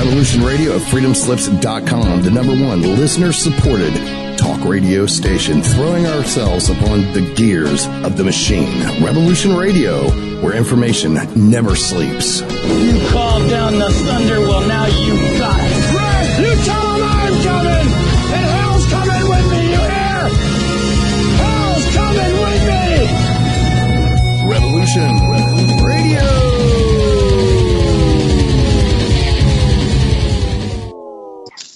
Revolution Radio at freedomslips.com, the number one listener-supported talk radio station, throwing ourselves upon the gears of the machine. Revolution Radio, where information never sleeps. You called down the thunder, well now you got it. Right! You tell them I'm coming! And hell's coming with me, you hear? Hell's coming with me! Revolution Radio!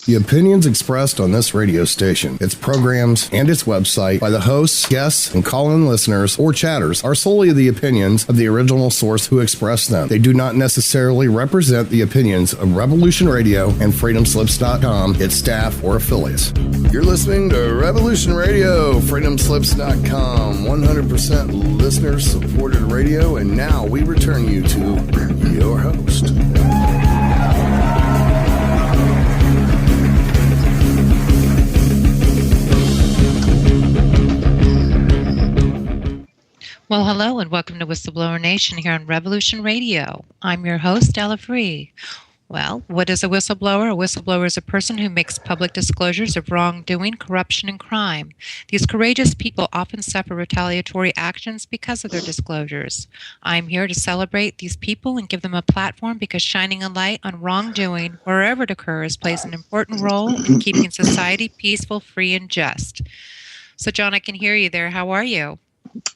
The opinions expressed on this radio station, its programs, and its website by the hosts, guests, and call-in listeners or chatters are solely the opinions of the original source who expressed them. They do not necessarily represent the opinions of Revolution Radio and freedomslips.com, its staff, or affiliates. You're listening to Revolution Radio, freedomslips.com, 100% listener-supported radio, and now we return you to your host. Well, hello and welcome to Whistleblower Nation here on Revolution Radio. I'm your host, Ella Free. Well, what is a whistleblower? A whistleblower is a person who makes public disclosures of wrongdoing, corruption, and crime. These courageous people often suffer retaliatory actions because of their disclosures. I'm here to celebrate these people and give them a platform because shining a light on wrongdoing, wherever it occurs, plays an important role in keeping society peaceful, free, and just. So, John, I can hear you there. How are you?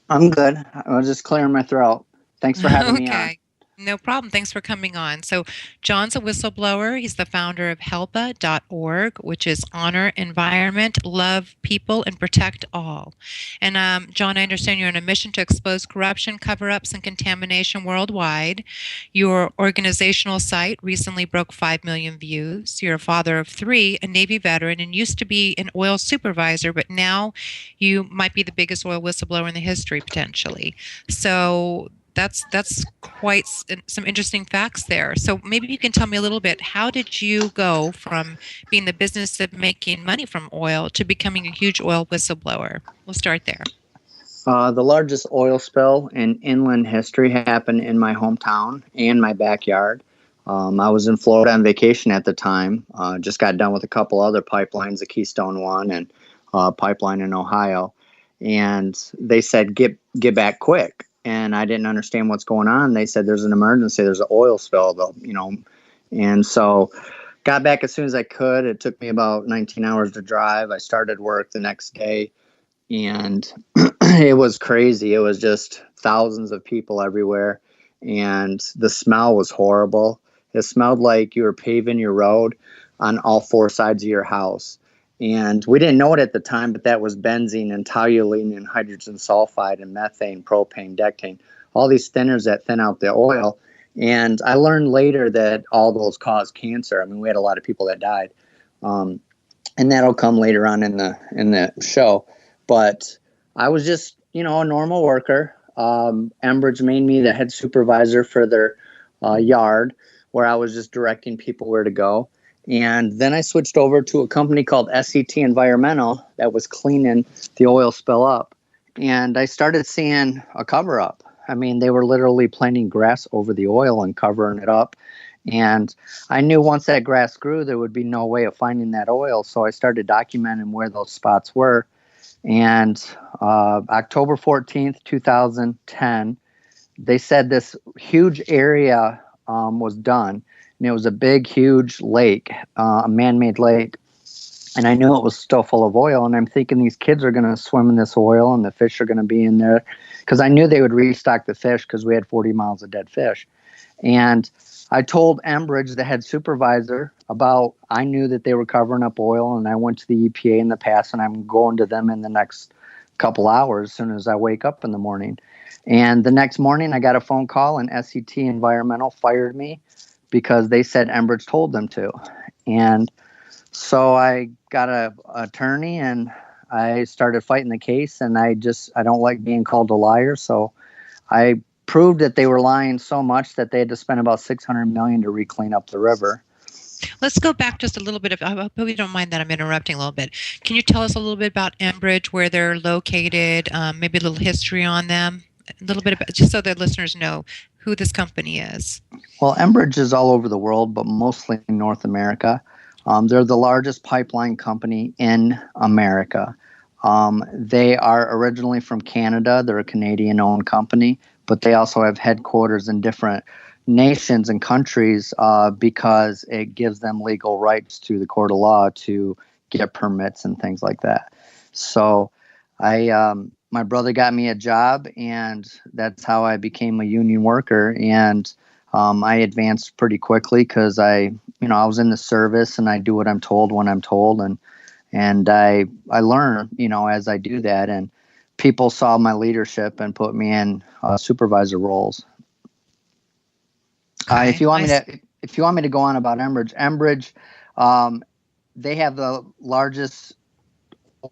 I'm good. I was just clearing my throat. Thanks for having me on. No problem. Thanks for coming on. So John's a whistleblower. He's the founder of helpa.org, which is honor, environment, love people, and protect all. And John, I understand you're on a mission to expose corruption, cover-ups, and contamination worldwide. Your organizational site recently broke 5 million views. You're a father of 3, a Navy veteran, and used to be an oil supervisor, but now you might be the biggest oil whistleblower in the history, potentially. So that's quite some interesting facts there. So maybe you can tell me a little bit, how did you go from being the business of making money from oil to becoming a huge oil whistleblower? We'll start there. The largest oil spill in inland history happened in my hometown and my backyard. I was in Florida on vacation at the time. Just got done with a couple other pipelines, the Keystone One and pipeline in Ohio. And they said, get back quick. And I didn't understand what's going on. They said there's an emergency, there's an oil spill, though, and so got back as soon as I could. It took me about 19 hours to drive. I started work the next day, and it was crazy. It was just thousands of people everywhere, and the smell was horrible. It smelled like you were paving your road on all 4 sides of your house. And we didn't know it at the time, but that was benzene and toluene and hydrogen sulfide and methane, propane, dectane, all these thinners that thin out the oil. And I learned later that all those cause cancer. I mean, we had a lot of people that died. And that'll come later on in the show. But I was just, a normal worker. Enbridge made me the head supervisor for their yard, where I was just directing people where to go. And then I switched over to a company called SET Environmental that was cleaning the oil spill up. And I started seeing a cover-up. I mean, they were literally planting grass over the oil and covering it up. And I knew once that grass grew, there would be no way of finding that oil. So I started documenting where those spots were. And October 14th, 2010, they said this huge area was done. And it was a big, huge lake, a man-made lake. And I knew it was still full of oil. And I'm thinking these kids are going to swim in this oil and the fish are going to be in there. Because I knew they would restock the fish because we had 40 miles of dead fish. And I told Enbridge, the head supervisor, I knew that they were covering up oil. And I went to the EPA in the past, and I'm going to them in the next couple hours as soon as I wake up in the morning. And the next morning I got a phone call, and SET Environmental fired me because they said Enbridge told them to. And so I got an attorney, and I started fighting the case, and I don't like being called a liar. So I proved that they were lying so much that they had to spend about $600 million to reclean up the river. Let's go back just a little bit. I hope you don't mind that I'm interrupting a little bit. Can you tell us a little bit about Enbridge, where they're located, maybe a little history on them, a little bit about, just so the listeners know who this company is? Well, Enbridge is all over the world, but mostly in North America. They're the largest pipeline company in America. They are originally from Canada. They're a Canadian-owned company, but they also have headquarters in different nations and countries because it gives them legal rights to the court of law to get permits and things like that. So my brother got me a job, and that's how I became a union worker. And I advanced pretty quickly because I was in the service, and I do what I'm told when I'm told, and I learn, as I do that. And people saw my leadership and put me in supervisor roles. Okay. If you want me to go on about Enbridge, they have the largest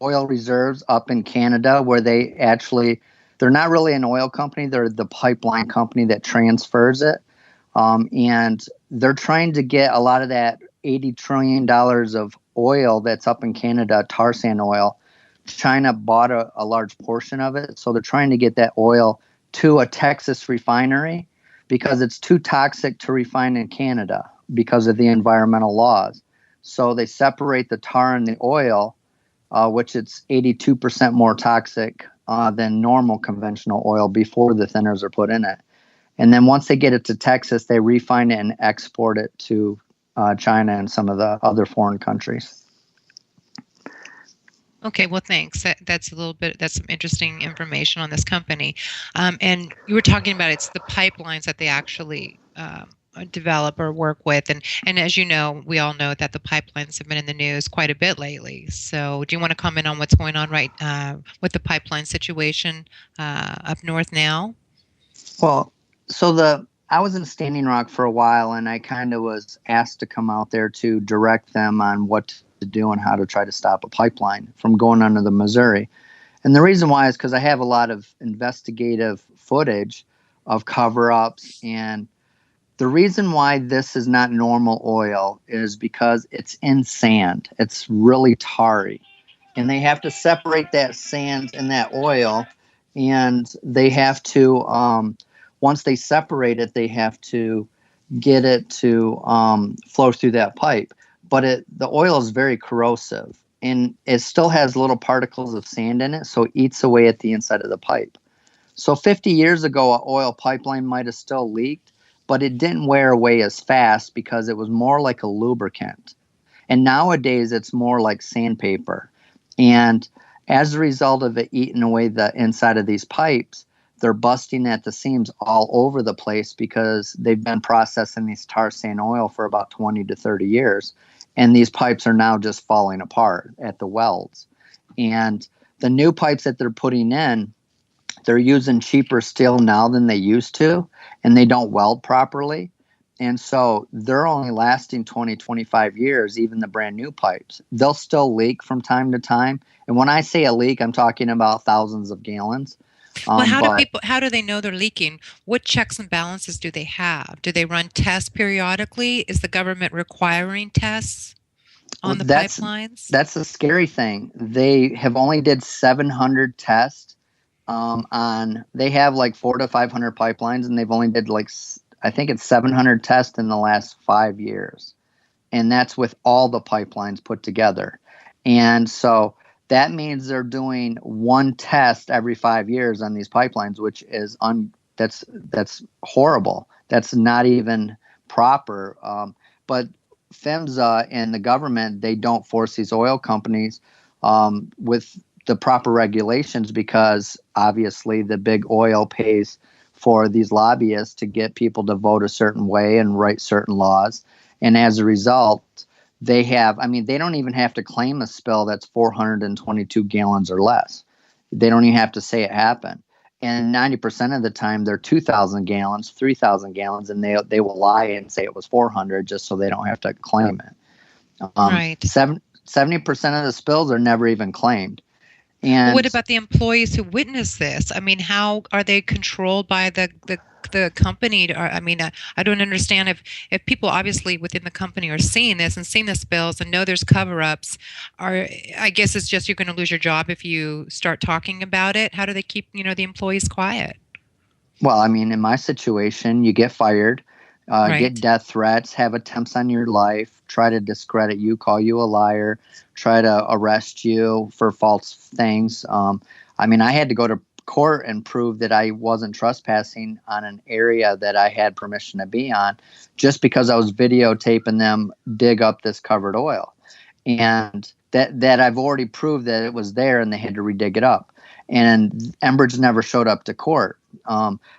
oil reserves up in Canada, where they're not really an oil company. They're the pipeline company that transfers it. And they're trying to get a lot of that $80 trillion of oil that's up in Canada, tar sand oil. China bought a large portion of it. So they're trying to get that oil to a Texas refinery because it's too toxic to refine in Canada because of the environmental laws. So they separate the tar and the oil, which it's 82% more toxic than normal conventional oil before the thinners are put in it. And then once they get it to Texas, they refine it and export it to China and some of the other foreign countries. Okay, well, thanks. That's some interesting information on this company. And you were talking about it's the pipelines that they actually develop or work with. And as you know, we all know that the pipelines have been in the news quite a bit lately. So do you want to comment on what's going on with the pipeline situation up north now? Well, I was in Standing Rock for a while, and I kind of was asked to come out there to direct them on what to do and how to try to stop a pipeline from going under the Missouri. And the reason why is because I have a lot of investigative footage of cover-ups, and the reason why this is not normal oil is because it's in sand. It's really tarry, and they have to separate that sand and that oil, and they have to once they separate it, they have to get it to flow through that pipe. But the oil is very corrosive, and it still has little particles of sand in it, so it eats away at the inside of the pipe. So 50 years ago, an oil pipeline might have still leaked, but it didn't wear away as fast because it was more like a lubricant. And nowadays, it's more like sandpaper. And as a result of it eating away the inside of these pipes, they're busting at the seams all over the place because they've been processing these tar sand oil for about 20 to 30 years. And these pipes are now just falling apart at the welds. And the new pipes that they're putting in, they're using cheaper steel now than they used to, and they don't weld properly. And so they're only lasting 20, 25 years, even the brand new pipes. They'll still leak from time to time. And when I say a leak, I'm talking about thousands of gallons. Well, how do they know they're leaking? What checks and balances do they have? Do they run tests periodically? Is the government requiring tests on the pipelines? That's the scary thing. They have only did 700 tests they have like 400 to 500 pipelines, and they've only did I think it's 700 tests in the last 5 years. And that's with all the pipelines put together. And so that means they're doing one test every 5 years on these pipelines, which is that's horrible. That's not even proper. But PHMSA and the government, they don't force these oil companies with the proper regulations because obviously the big oil pays for these lobbyists to get people to vote a certain way and write certain laws. And as a result, they don't even have to claim a spill that's 422 gallons or less. They don't even have to say it happened. And 90% of the time, they're 2,000 gallons, 3,000 gallons, and they will lie and say it was 400 just so they don't have to claim it. Right. 70% of the spills are never even claimed. And what about the employees who witness this? I mean, how are they controlled by the company? I don't understand if people obviously within the company are seeing this and seeing the spills and know there's cover-ups. I guess it's just you're going to lose your job if you start talking about it. How do they keep the employees quiet? Well, I mean, in my situation, you get fired, get Right. death threats, have attempts on your life, try to discredit you, call you a liar, try to arrest you for false things. I mean, I had to go to court and prove that I wasn't trespassing on an area that I had permission to be on just because I was videotaping them dig up this covered oil. And that I've already proved that it was there and they had to redig it up. And Enbridge never showed up to court.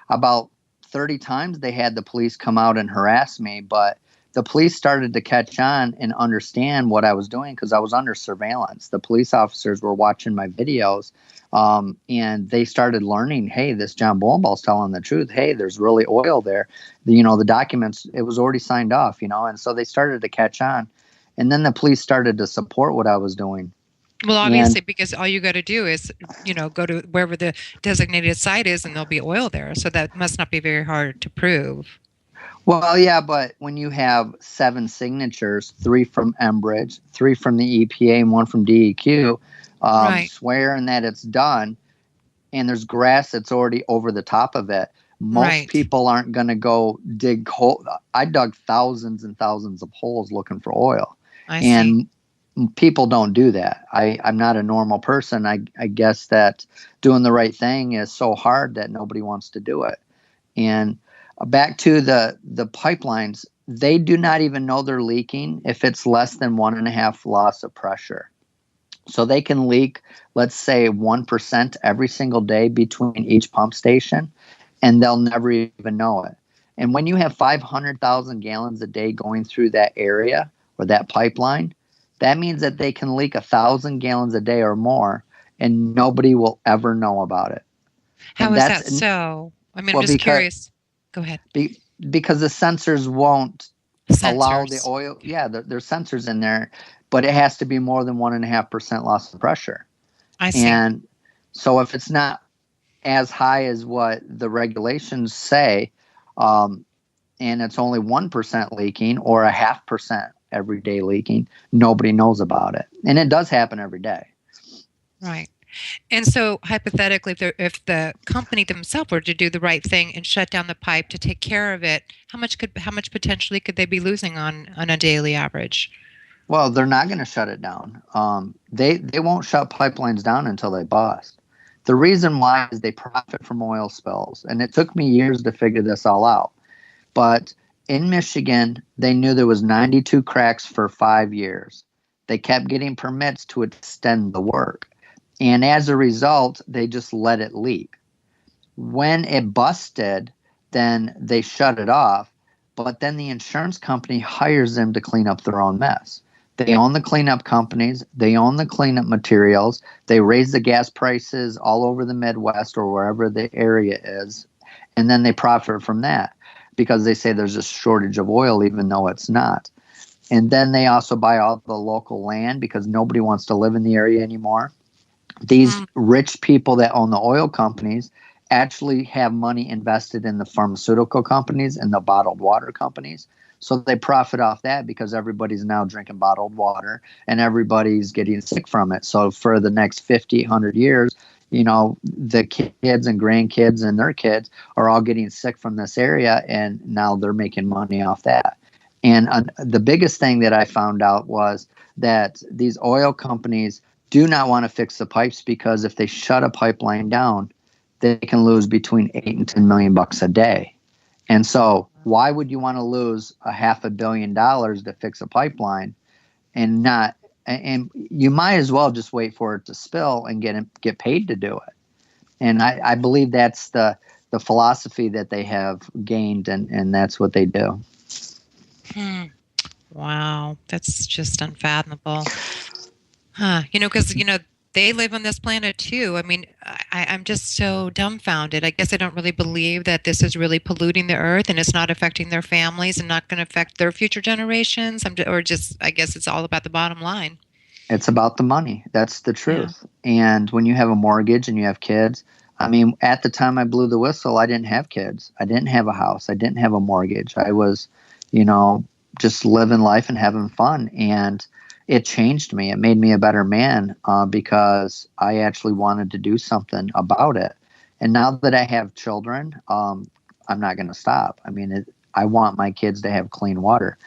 About 30 times they had the police come out and harass me, but the police started to catch on and understand what I was doing because I was under surveillance. The police officers were watching my videos, and they started learning, hey, this John Bolenbaugh's telling the truth. Hey, there's really oil there. The documents, it was already signed off, and so they started to catch on. And then the police started to support what I was doing. Well, obviously, because all you got to do is, go to wherever the designated site is and there'll be oil there. So that must not be very hard to prove. Well, yeah, but when you have 7 signatures, 3 from Enbridge, 3 from the EPA, and 1 from DEQ, Right. swearing that it's done, and there's grass that's already over the top of it, most Right. people aren't going to go dig holes. I dug thousands and thousands of holes looking for oil. I And see. people don't do that. I'm not a normal person. I guess that doing the right thing is so hard that nobody wants to do it. And back to the pipelines, they do not even know they're leaking if it's less than 1.5 loss of pressure. So they can leak, let's say, 1% every single day between each pump station, and they'll never even know it. And when you have 500,000 gallons a day going through that area or that pipeline, that means that they can leak 1,000 gallons a day or more, and nobody will ever know about it. How And is that so? I mean, I'm just curious. Go ahead. Because the sensors won't allow the Sensors. oil. Yeah, there's sensors in there, but it has to be more than 1.5% loss of pressure. I see. And so if it's not as high as what the regulations say, and it's only 1% leaking or 0.5% every day leaking, nobody knows about it. And it does happen every day. Right. And so hypothetically, if the company themselves were to do the right thing and shut down the pipe to take care of it, how much potentially could they be losing on a daily average? Well, they're not going to shut it down. They won't shut pipelines down until they bust. The reason why is they profit from oil spills. And it took me years to figure this all out. But in Michigan, they knew there was 92 cracks for 5 years. They kept getting permits to extend the work. And as a result, they just let it leak. When it busted, then they shut it off. But then the insurance company hires them to clean up their own mess. They own the cleanup companies. They own the cleanup materials. They raise the gas prices all over the Midwest or wherever the area is. And then they profit from that because they say there's a shortage of oil, even though it's not. And then they also buy all the local land because nobody wants to live in the area anymore. These rich people that own the oil companies actually have money invested in the pharmaceutical companies and the bottled water companies. So they profit off that because everybody's now drinking bottled water and everybody's getting sick from it. So for the next 50, 100 years, the kids and grandkids and their kids are all getting sick from this area, and now they're making money off that. And the biggest thing that I found out was that these oil companies do not want to fix the pipes because if they shut a pipeline down, they can lose between $8 and $10 million a day. And so why would you want to lose $500 million to fix a pipeline and not? And you might as well just wait for it to spill and get paid to do it. And I believe that's the philosophy that they have gained, and that's what they do. Wow, that's just unfathomable. Huh? Because they live on this planet too. I mean, I'm just so dumbfounded. I guess I don't really believe that this is really polluting the earth and it's not affecting their families and not going to affect their future generations. I guess it's all about the bottom line. It's about the money. That's the truth. Yeah. And when you have a mortgage and you have kids, I mean, at the time I blew the whistle, I didn't have kids. I didn't have a house. I didn't have a mortgage. I was, just living life and having fun. And it changed me. It made me a better man because I actually wanted to do something about it. And now that I have children, I'm not going to stop. I mean, I want my kids to have clean water.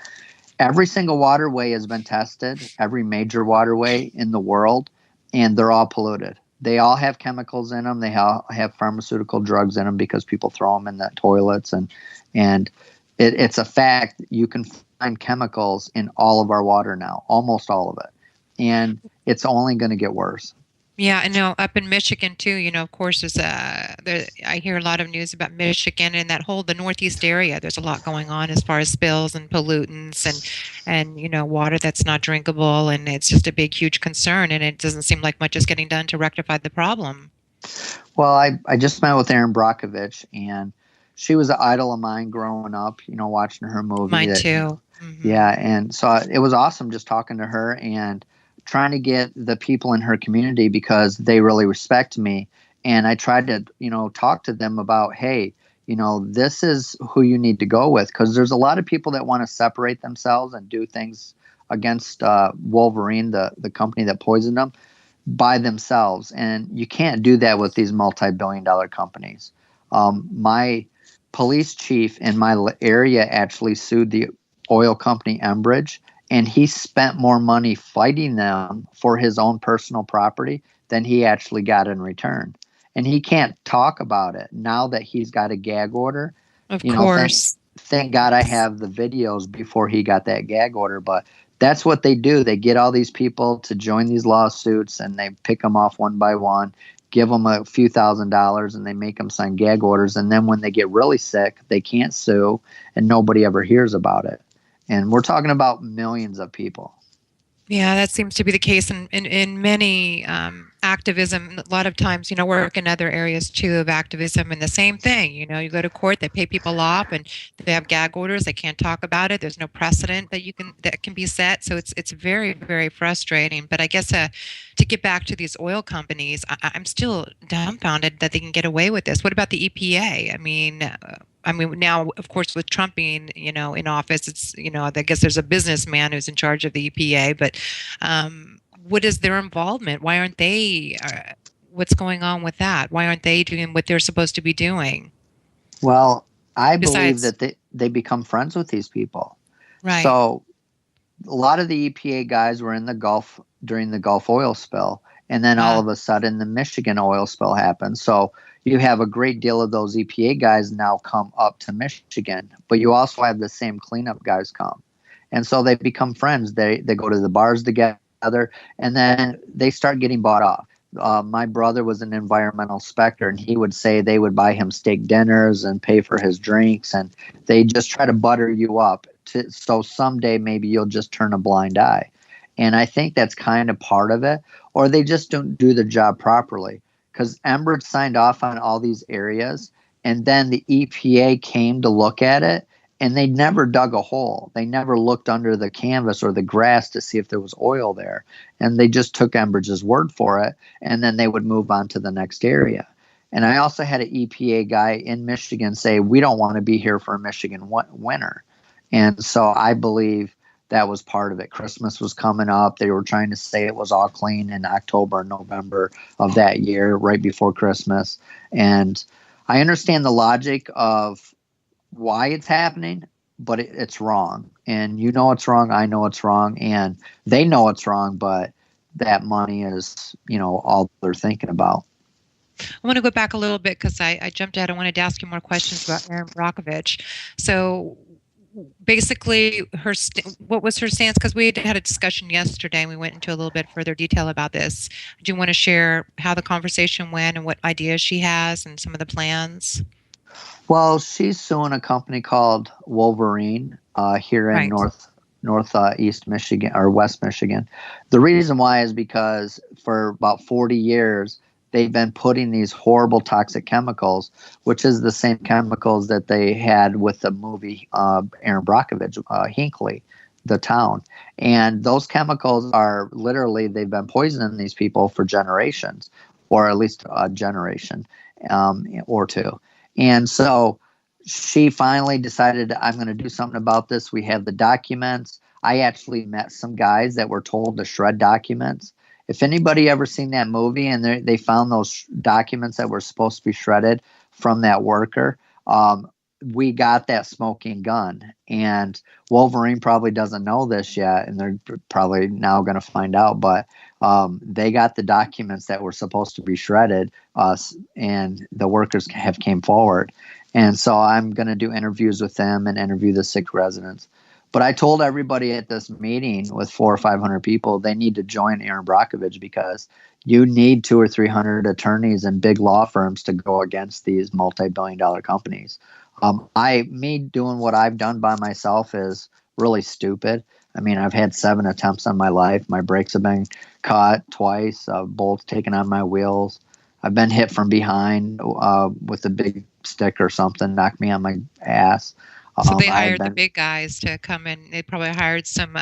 Every single waterway has been tested, every major waterway in the world, and they're all polluted. They all have chemicals in them. They all have pharmaceutical drugs in them because people throw them in the toilets. And it's a fact. You can find chemicals in all of our water now, almost all of it. And it's only going to get worse. Yeah, I know up in Michigan too, of course, I hear a lot of news about Michigan and the Northeast area. There's a lot going on as far as spills and pollutants and water that's not drinkable. And it's just a big, huge concern. And it doesn't seem like much is getting done to rectify the problem. Well, I just met with Erin Brockovich, and she was an idol of mine growing up, watching her movie. Mine too. Mm-hmm. Yeah, and so it was awesome just talking to her and trying to get the people in her community because they really respect me. And I tried to, talk to them about, hey, this is who you need to go with, because there's a lot of people that want to separate themselves and do things against Wolverine, the company that poisoned them, by themselves. And you can't do that with these multi-billion-dollar companies. My police chief in my area actually sued the oil company Enbridge, and he spent more money fighting them for his own personal property than he actually got in return. And he can't talk about it now that he's got a gag order. Of course. Thank God I have the videos before he got that gag order. But that's what they do. They get all these people to join these lawsuits, and they pick them off one by one, give them a few $1,000s, and they make them sign gag orders. And then when they get really sick, they can't sue, and nobody ever hears about it. And we're talking about millions of people. Yeah, that seems to be the case in many activism. A lot of times, work in other areas too of activism, and the same thing. You go to court, they pay people off, and they have gag orders. They can't talk about it. There's no precedent that can be set. So it's very, very frustrating. But I guess to get back to these oil companies, I'm still dumbfounded that they can get away with this. What about the EPA? I mean, now, of course, with Trump being, in office, it's, I guess there's a businessman who's in charge of the EPA, but what is their involvement? Why aren't they, what's going on with that? Why aren't they doing what they're supposed to be doing? Well, I believe that they become friends with these people. Right. So a lot of the EPA guys were in the Gulf during the Gulf oil spill. And then all of a sudden the Michigan oil spill happened. So you have a great deal of those EPA guys now come up to Michigan, but you also have the same cleanup guys come. And so they become friends. They go to the bars together, and then they start getting bought off. My brother was an environmental inspector, and he would say they would buy him steak dinners and pay for his drinks, and they just try to butter you up so someday maybe you'll just turn a blind eye. And I think that's kind of part of it, or they just don't do the job properly. Because Enbridge signed off on all these areas, and then the EPA came to look at it, and they never dug a hole. They never looked under the canvas or the grass to see if there was oil there. And they just took Enbridge's word for it, and then they would move on to the next area. And I also had an EPA guy in Michigan say, we don't want to be here for a Michigan winter. And so I believe that was part of it. Christmas was coming up. They were trying to say it was all clean in October and November of that year, right before Christmas. And I understand the logic of why it's happening, but it's wrong. And it's wrong. I know it's wrong. And they know it's wrong, but that money is, all they're thinking about. I want to go back a little bit because I jumped out. I wanted to ask you more questions about Erin Brockovich. So basically, what was her stance? Because we had a discussion yesterday, and we went into a little bit further detail about this. Do you want to share how the conversation went and what ideas she has and some of the plans? Well, she's suing a company called Wolverine here in northeast Michigan or West Michigan. The reason why is because for about 40 years, they've been putting these horrible toxic chemicals, which is the same chemicals that they had with the movie Erin Brockovich, Hinckley, the town. And those chemicals are literally, they've been poisoning these people for generations, or at least a generation or two. And so she finally decided, I'm going to do something about this. We have the documents. I actually met some guys that were told to shred documents. If anybody ever seen that movie and they found those documents that were supposed to be shredded from that worker, we got that smoking gun. And Wolverine probably doesn't know this yet, and they're probably now going to find out. But they got the documents that were supposed to be shredded, and the workers have came forward. And so I'm going to do interviews with them and interview the sick residents. But I told everybody at this meeting with 400 or 500 people, they need to join Aaron Brockovich, because you need 200 or 300 attorneys and big law firms to go against these multi-billion-dollar companies. Me doing what I've done by myself is really stupid. I mean, I've had 7 attempts on my life. My brakes have been caught twice, bolts taken on my wheels. I've been hit from behind with a big stick or something, knocked me on my ass. So they hired the big guys to come in. They probably hired some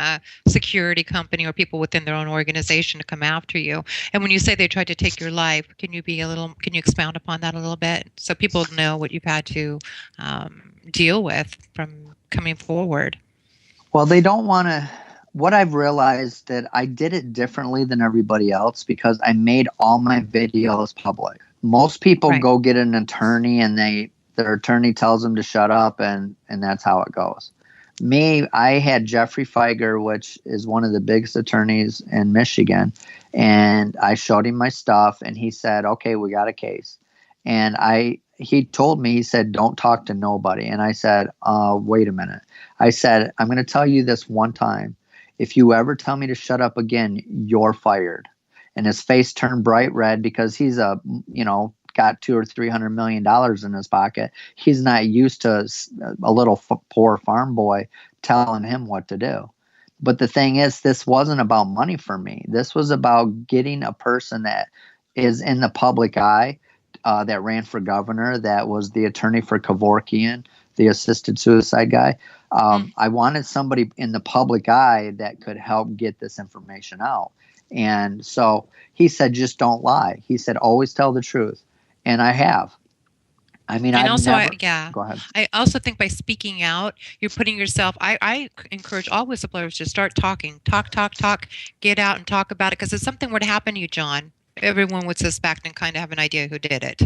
security company or people within their own organization to come after you. And when you say they tried to take your life, can you expound upon that a little bit so people know what you've had to deal with from coming forward? Well, they don't want to. What I've realized that I did it differently than everybody else because I made all my videos public. Most people go get an attorney and their attorney tells them to shut up, and that's how it goes. Me, I had Jeffrey Feiger, which is one of the biggest attorneys in Michigan, and I showed him my stuff, and he said, okay, we got a case. And he told me, he said, don't talk to nobody. And I said, wait a minute. I said, I'm going to tell you this one time. If you ever tell me to shut up again, you're fired. And his face turned bright red because he's got $200 or $300 million in his pocket. He's not used to a little poor farm boy telling him what to do. But the thing is, this wasn't about money for me. This was about getting a person that is in the public eye, that ran for governor, that was the attorney for Kevorkian, the assisted suicide guy. I wanted somebody in the public eye that could help get this information out. And so he said, just don't lie. He said, always tell the truth. And I have. I mean, go ahead. I also think by speaking out, you're putting yourself, I encourage all whistleblowers to start talking, talk, get out and talk about it. Because if something were to happen to you, John, everyone would suspect and kind of have an idea who did it,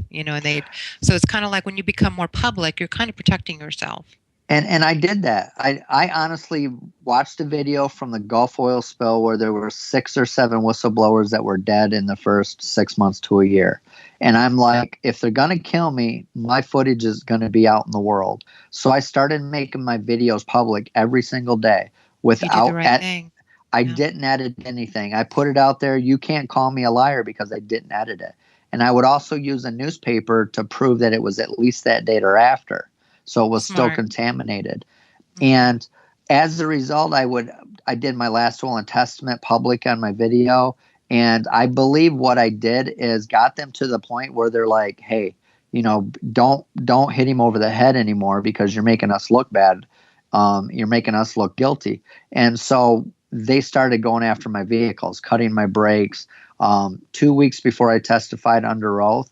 so it's kind of like when you become more public, you're kind of protecting yourself. And I did that. I honestly watched a video from the Gulf oil spill where there were 6 or 7 whistleblowers that were dead in the first 6 months to a year. And I'm like, if they're going to kill me, my footage is going to be out in the world. So I started making my videos public every single day without you did the right thing. I didn't edit anything. I put it out there. You can't call me a liar because I didn't edit it. And I would also use a newspaper to prove that it was at least that date or after. So it was still contaminated. Mm-hmm. And as a result, I did my last will and testament public on my video. And I believe what I did is got them to the point where they're like, hey, don't hit him over the head anymore because you're making us look bad. You're making us look guilty. And so they started going after my vehicles, cutting my brakes. 2 weeks before I testified under oath,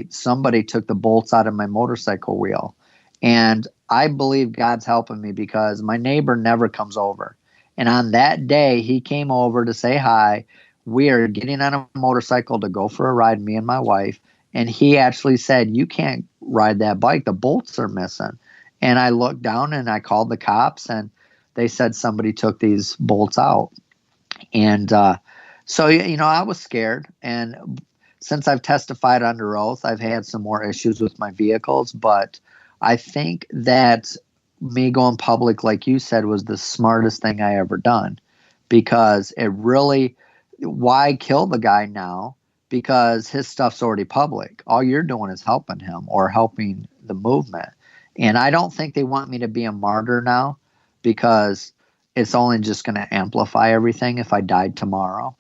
somebody took the bolts out of my motorcycle wheel. And I believe God's helping me because my neighbor never comes over. And on that day, he came over to say hi. We are getting on a motorcycle to go for a ride, me and my wife. And he actually said, you can't ride that bike. The bolts are missing. And I looked down and I called the cops and they said somebody took these bolts out. And so, I was scared. And since I've testified under oath, I've had some more issues with my vehicles. But I think that me going public, like you said, was the smartest thing I ever done. Because why kill the guy now? Because his stuff's already public. All you're doing is helping him or helping the movement. And I don't think they want me to be a martyr now because it's only just going to amplify everything if I died tomorrow.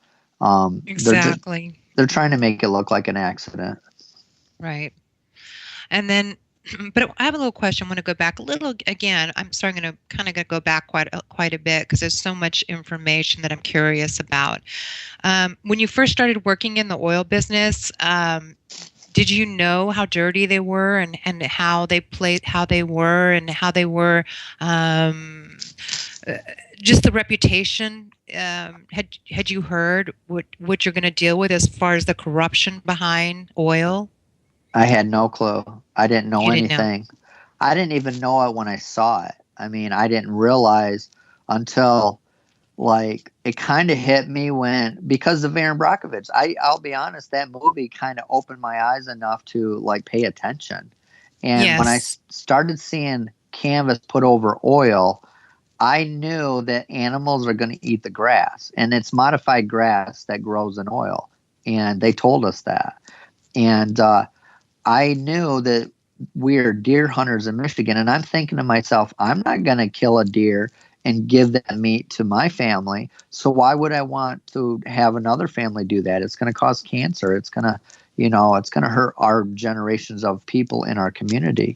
Exactly. They're trying to make it look like an accident. Right. And then, but I have a little question. I want to go back a little again. I'm starting to kind of go back quite a bit because there's so much information that I'm curious about. When you first started working in the oil business, did you know how dirty they were and how they were just the reputation. Had you heard what you're going to deal with as far as the corruption behind oil? I had no clue. I didn't know You didn't know. anything. I didn't even know it when I saw it. I mean, I didn't realize until like it kind of hit me because of Aaron Brockovich. I'll be honest, that movie kind of opened my eyes enough to like pay attention. And when I Yes. started seeing canvas put over oil, I knew that animals are going to eat the grass, and it's modified grass that grows in oil. And they told us that. And I knew that we're deer hunters in Michigan, and I'm thinking to myself, I'm not going to kill a deer and give that meat to my family. So why would I want to have another family do that? It's going to cause cancer. It's going to, it's going to hurt our generations of people in our community.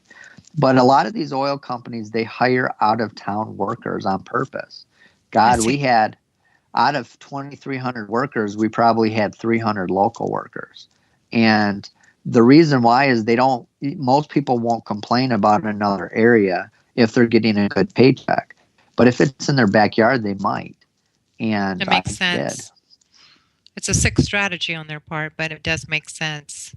But a lot of these oil companies, they hire out of town workers on purpose. God, we had out of 2,300 workers, we probably had 300 local workers. And the reason why is most people won't complain about another area if they're getting a good paycheck. But if it's in their backyard, they might. And It makes sense. It's a sick strategy on their part, but it does make sense.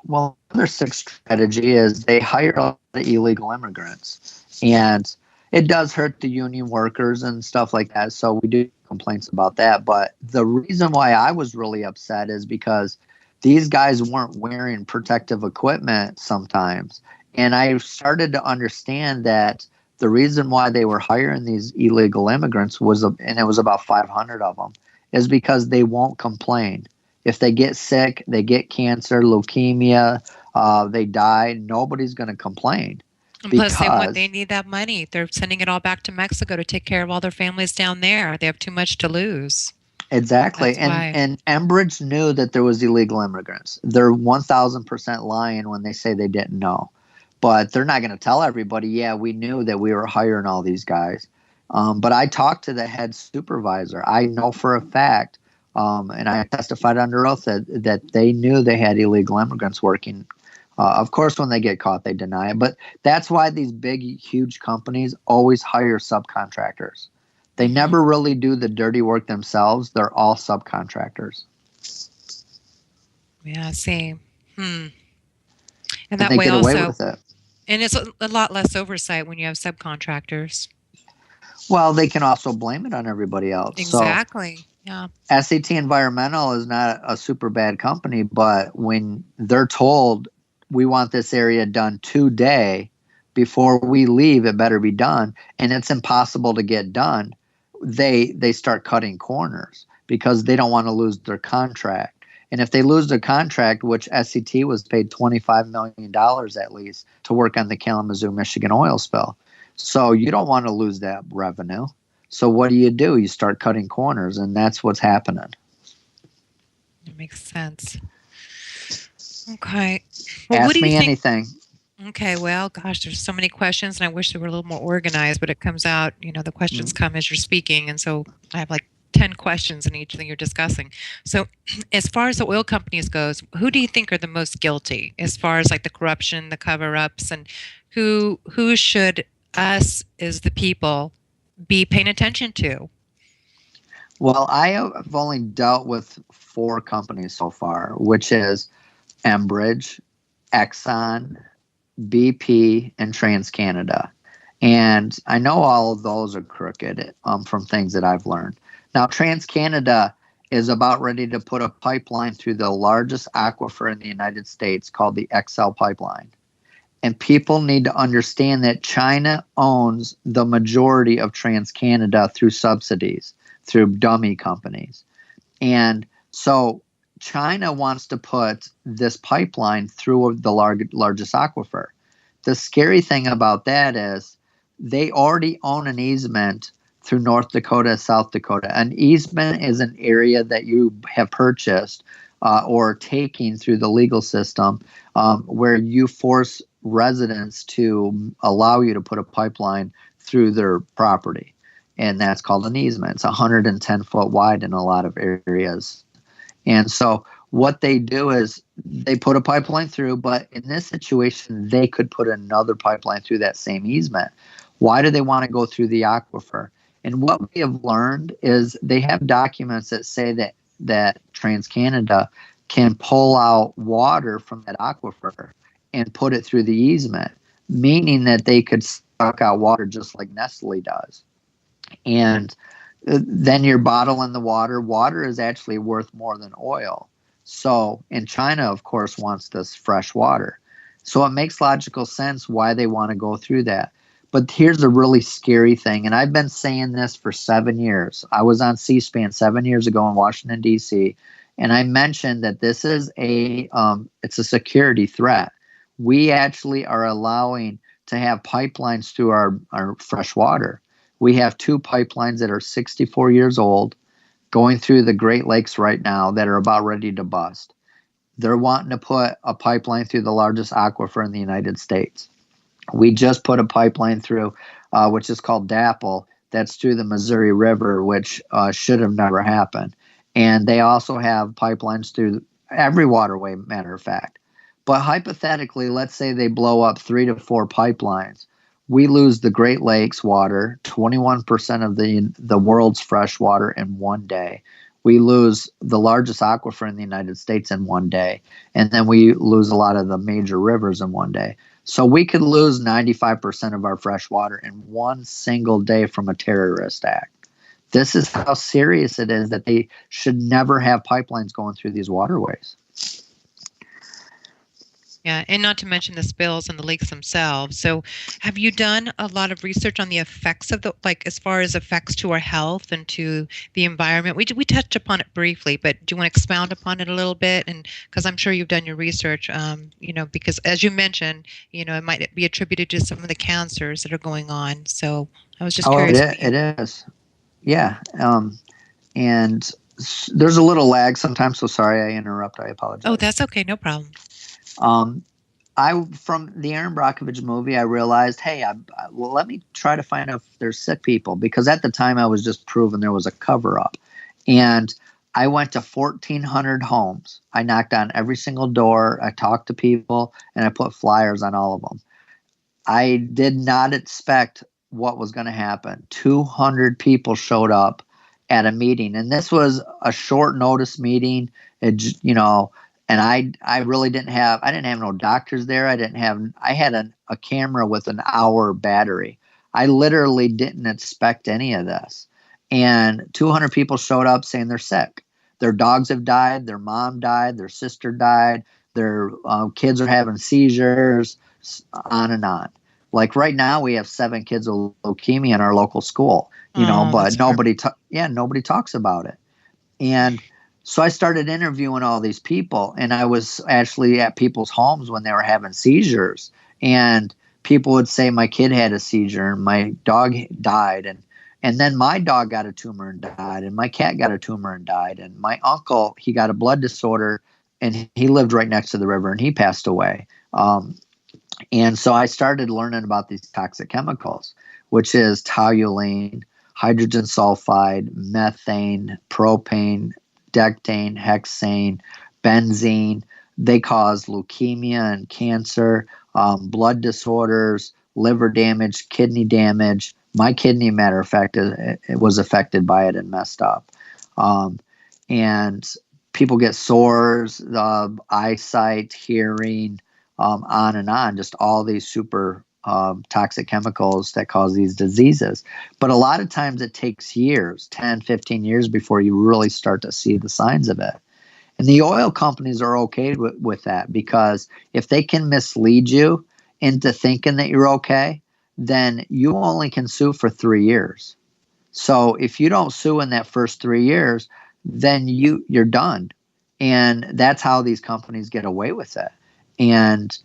Well, their sick strategy is they hire a lot of illegal immigrants. And it does hurt the union workers and stuff like that. So we do complaints about that. But the reason why I was really upset is because these guys weren't wearing protective equipment sometimes. And I started to understand that the reason why they were hiring these illegal immigrants and it was about 500 of them, is because they won't complain. If they get sick, they get cancer, leukemia, they die, nobody's going to complain. And plus, they need that money. They're sending it all back to Mexico to take care of all their families down there. They have too much to lose. Exactly. And Enbridge knew that there was illegal immigrants. They're 1,000% lying when they say they didn't know. But they're not going to tell everybody, yeah, we knew that we were hiring all these guys. But I talked to the head supervisor. I know for a fact, and I testified under oath that they knew they had illegal immigrants working. Of course, when they get caught, they deny it. But that's why these big, huge companies always hire subcontractors. They never really do the dirty work themselves. They're all subcontractors. Yeah, I see. And that way get away with it. And it's a lot less oversight when you have subcontractors. Well, they can also blame it on everybody else. Exactly. Yeah. SAT Environmental is not a super bad company, but when they're told we want this area done today, before we leave, it better be done, and it's impossible to get done, they start cutting corners because they don't want to lose their contract. And if they lose their contract, which SCT was paid $25 million at least to work on the Kalamazoo, Michigan oil spill. So you don't want to lose that revenue. So what do? You start cutting corners, and that's what's happening. It makes sense. Okay. Well, Ask me anything. Okay, well, gosh, there's so many questions, and I wish they were a little more organized, but it comes out, the questions come as you're speaking, and so I have like 10 questions in each thing you're discussing. So as far as the oil companies goes, who do you think are the most guilty as far as like the corruption, the cover-ups, and who should us as the people be paying attention to? Well, I have only dealt with 4 companies so far, which is Enbridge, Exxon, BP, and TransCanada. And I know all of those are crooked from things that I've learned. Now, TransCanada is about ready to put a pipeline through the largest aquifer in the United States called the XL pipeline. And people need to understand that China owns the majority of TransCanada through subsidies, through dummy companies. And so China wants to put this pipeline through the largest aquifer. The scary thing about that is they already own an easement through North Dakota, South Dakota. An easement is an area that you have purchased or taking through the legal system where you force residents to allow you to put a pipeline through their property. And that's called an easement. It's 110 foot wide in a lot of areas. And so what they do is they put a pipeline through, but in this situation, they could put another pipeline through that same easement. Why do they want to go through the aquifer? And what we have learned is they have documents that say that TransCanada can pull out water from that aquifer and put it through the easement, meaning that they could suck out water just like Nestle does. And then you're bottling the water. Water is actually worth more than oil. So, and China, of course, wants this fresh water. So it makes logical sense why they want to go through that. But here's a really scary thing, and I've been saying this for 7 years. I was on C-SPAN 7 years ago in Washington, D.C., and I mentioned that this is it's a security threat. We actually are allowing to have pipelines through our fresh water. We have 2 pipelines that are 64 years old going through the Great Lakes right now that are about ready to bust. They're wanting to put a pipeline through the largest aquifer in the United States. We just put a pipeline through, which is called DAPL, that's through the Missouri River, which should have never happened. And they also have pipelines through every waterway, matter of fact. But hypothetically, let's say they blow up 3 to 4 pipelines. We lose the Great Lakes water, 21% of the world's fresh water in one day. We lose the largest aquifer in the United States in one day. And then we lose a lot of the major rivers in one day. So we could lose 95% of our fresh water in one single day from a terrorist act. This is how serious it is that they should never have pipelines going through these waterways. Yeah, and not to mention the spills and the leaks themselves. So have you done a lot of research on the effects of as far as effects to our health and to the environment? We touched upon it briefly, but do you want to expound upon it a little bit? And because I'm sure you've done your research, because as you mentioned, it might be attributed to some of the cancers that are going on. So I was just curious. It is. Yeah. And there's a little lag sometimes, so sorry I interrupt. I apologize. Oh, that's okay. No problem. From the Aaron Brockovich movie, I realized, hey, let me try to find out if there's sick people, because at the time I was just proven there was a cover-up. And I went to 1,400 homes. I knocked on every single door. I talked to people, and I put flyers on all of them. I did not expect what was going to happen. 200 people showed up at a meeting, and this was a short notice meeting. And I really didn't have no doctors there. I had a camera with an hour battery. I literally didn't expect any of this. And 200 people showed up saying they're sick. Their dogs have died. Their mom died. Their sister died. Their kids are having seizures, on and on. Like right now, we have 7 kids with leukemia in our local school, but nobody talks about it. And so I started interviewing all these people, and I was actually at people's homes when they were having seizures. And people would say, my kid had a seizure and my dog died. And then my dog got a tumor and died, and my cat got a tumor and died. And my uncle, he got a blood disorder, and he lived right next to the river, and he passed away. And so I started learning about these toxic chemicals, which is toluene, hydrogen sulfide, methane, propane, dectane, hexane, benzene. They cause leukemia and cancer, blood disorders, liver damage, kidney damage. My kidney, matter of fact, it was affected by it and messed up. And people get sores, eyesight, hearing, on and on, just all these super toxic chemicals that cause these diseases. But a lot of times it takes years, 10, 15 years before you really start to see the signs of it. And the oil companies are okay with that, because if they can mislead you into thinking that you're okay, then you only can sue for 3 years. So if you don't sue in that first 3 years, then you're done. And that's how these companies get away with it. And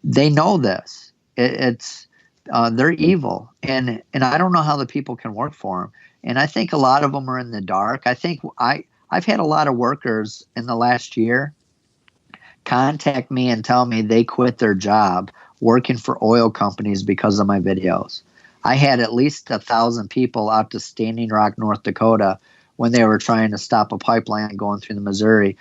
they know this. They're evil, and I don't know how the people can work for them. And I think a lot of them are in the dark. I think I've had a lot of workers in the last year contact me and tell me they quit their job working for oil companies because of my videos. I had at least 1,000 people out to Standing Rock, North Dakota, when they were trying to stop a pipeline going through the Missouri,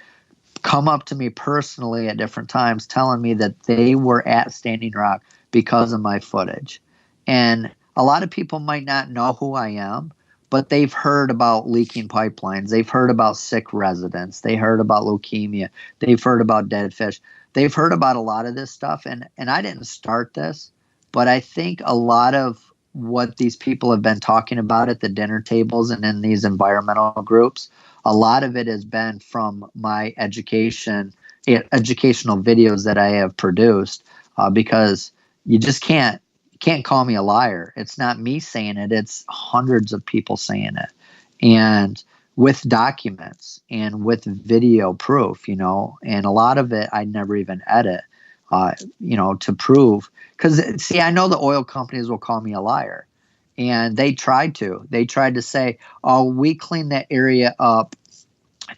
come up to me personally at different times telling me that they were at Standing Rock because of my footage. And a lot of people might not know who I am, but they've heard about leaking pipelines. They've heard about sick residents. They heard about leukemia. They've heard about dead fish. They've heard about a lot of this stuff. And I didn't start this, but I think a lot of what these people have been talking about at the dinner tables and in these environmental groups, a lot of it has been from my educational videos that I have produced, because you just can't call me a liar. It's not me saying it. It's hundreds of people saying it, and with documents and with video proof, and a lot of it I never even edit, to prove. Because, see, I know the oil companies will call me a liar, and they tried to. They tried to say, oh, we cleaned that area up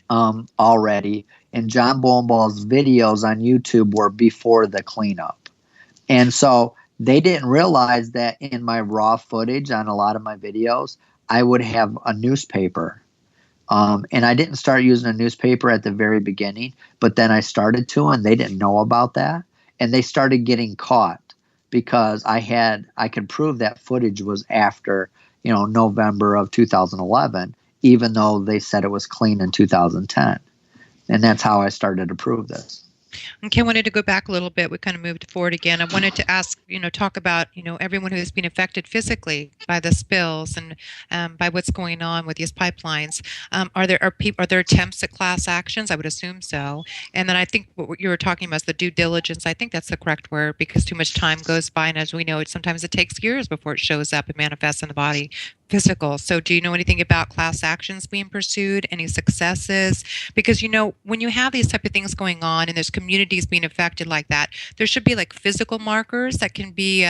already, and John Bolenbaugh's videos on YouTube were before the cleanup. And so they didn't realize that in my raw footage on a lot of my videos, I would have a newspaper. And I didn't start using a newspaper at the very beginning, but then I started to, and they didn't know about that. And they started getting caught because I could prove that footage was after, November of 2011, even though they said it was clean in 2010. And that's how I started to prove this. Okay, I wanted to go back a little bit. We kind of moved forward again. I wanted to ask, talk about, everyone who has been affected physically by the spills and by what's going on with these pipelines. Are there attempts at class actions? I would assume so. And then I think what you were talking about is the due diligence. I think that's the correct word, because too much time goes by, and as we know, sometimes it takes years before it shows up and manifests in the body. Physical. So do you know anything about class actions being pursued? Any successes? Because, when you have these type of things going on and there's communities being affected like that, there should be like physical markers that can be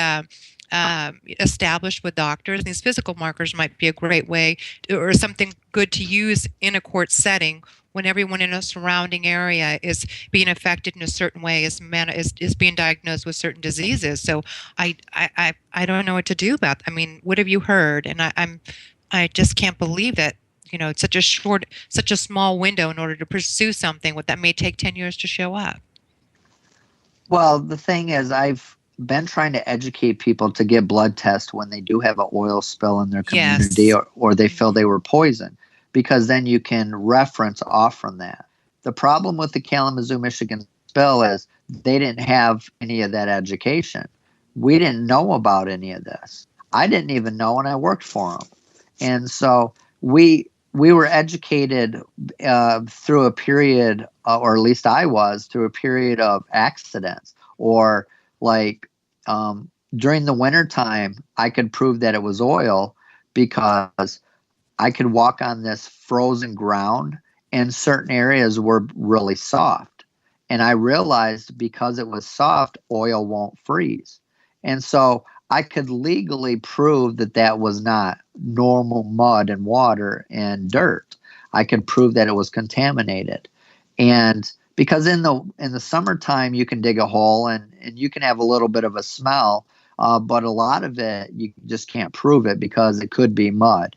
established with doctors. And these physical markers might be a great way or something good to use in a court setting when everyone in a surrounding area is being affected in a certain way, is being diagnosed with certain diseases. So I don't know what to do about. I mean, what have you heard? And I just can't believe that it's such a small window in order to pursue something that may take 10 years to show up. Well, the thing is, I've been trying to educate people to get blood tests when they do have an oil spill in their community, Yes. or they feel they were poisoned, because then you can reference off from that. The problem with the Kalamazoo, Michigan spill is they didn't have any of that education. We didn't know about any of this. I didn't even know when I worked for them. And so we were educated through a period, or at least I was, through a period of accidents, or during the wintertime, I could prove that it was oil because I could walk on this frozen ground and certain areas were really soft. And I realized because it was soft, oil won't freeze. And so I could legally prove that that was not normal mud and water and dirt. I could prove that it was contaminated. And because in the summertime, you can dig a hole and you can have a little bit of a smell, but a lot of it, you just can't prove it because it could be mud.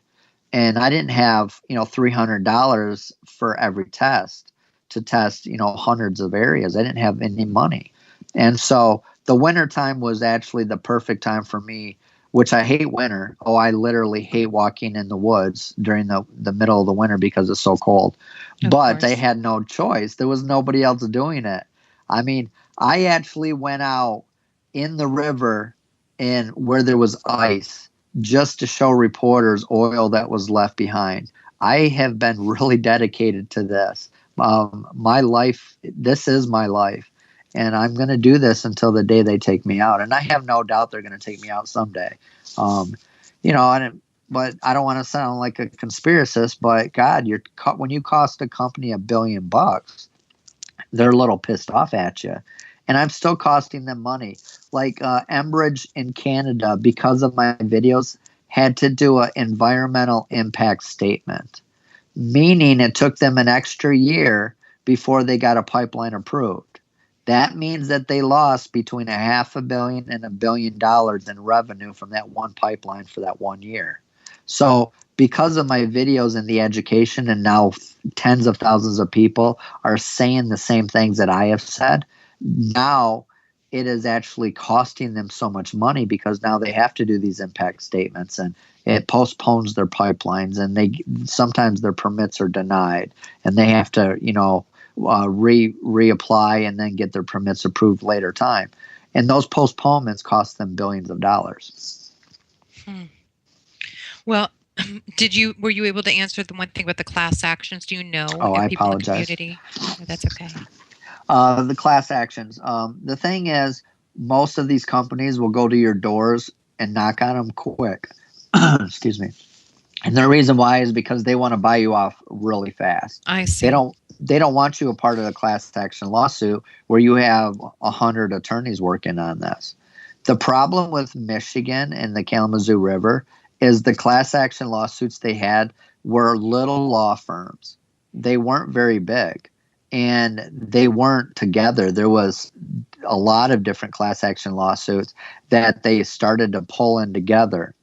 And I didn't have, $300 for every test to test, hundreds of areas. I didn't have any money. And so the winter time was actually the perfect time for me, which I hate winter. Oh, I literally hate walking in the woods during the middle of the winter because it's so cold. But I had no choice. There was nobody else doing it. I mean, I actually went out in the river and where there was ice just to show reporters oil that was left behind. I have been really dedicated to this. My life, this is my life. And I'm going to do this until the day they take me out. And I have no doubt they're going to take me out someday. But I don't want to sound like a conspiracist, but God, when you cost a company $1 billion, they're a little pissed off at you. And I'm still costing them money. Like Enbridge in Canada, because of my videos, had to do an environmental impact statement, meaning it took them an extra year before they got a pipeline approved. That means that they lost between $500 million and $1 billion in revenue from that one pipeline for that 1 year. So because of my videos and the education, and now tens of thousands of people are saying the same things that I have said, now it is actually costing them so much money because now they have to do these impact statements and it postpones their pipelines, and sometimes their permits are denied, and they have to, reapply and then get their permits approved later time. And those postponements cost them billions of dollars. Well, were you able to answer the one thing about the class actions? Do you know Oh, if I people apologize. in the community? No, that's okay. The class actions. The thing is, most of these companies will go to your doors and knock on them quick. Excuse me. And the reason why is because they want to buy you off really fast. I see. They don't want you a part of the class action lawsuit where you have 100 attorneys working on this. The problem with Michigan and the Kalamazoo River is the class action lawsuits they had were little law firms. They weren't very big, and they weren't together. There was a lot of different class action lawsuits that they started to pull in together.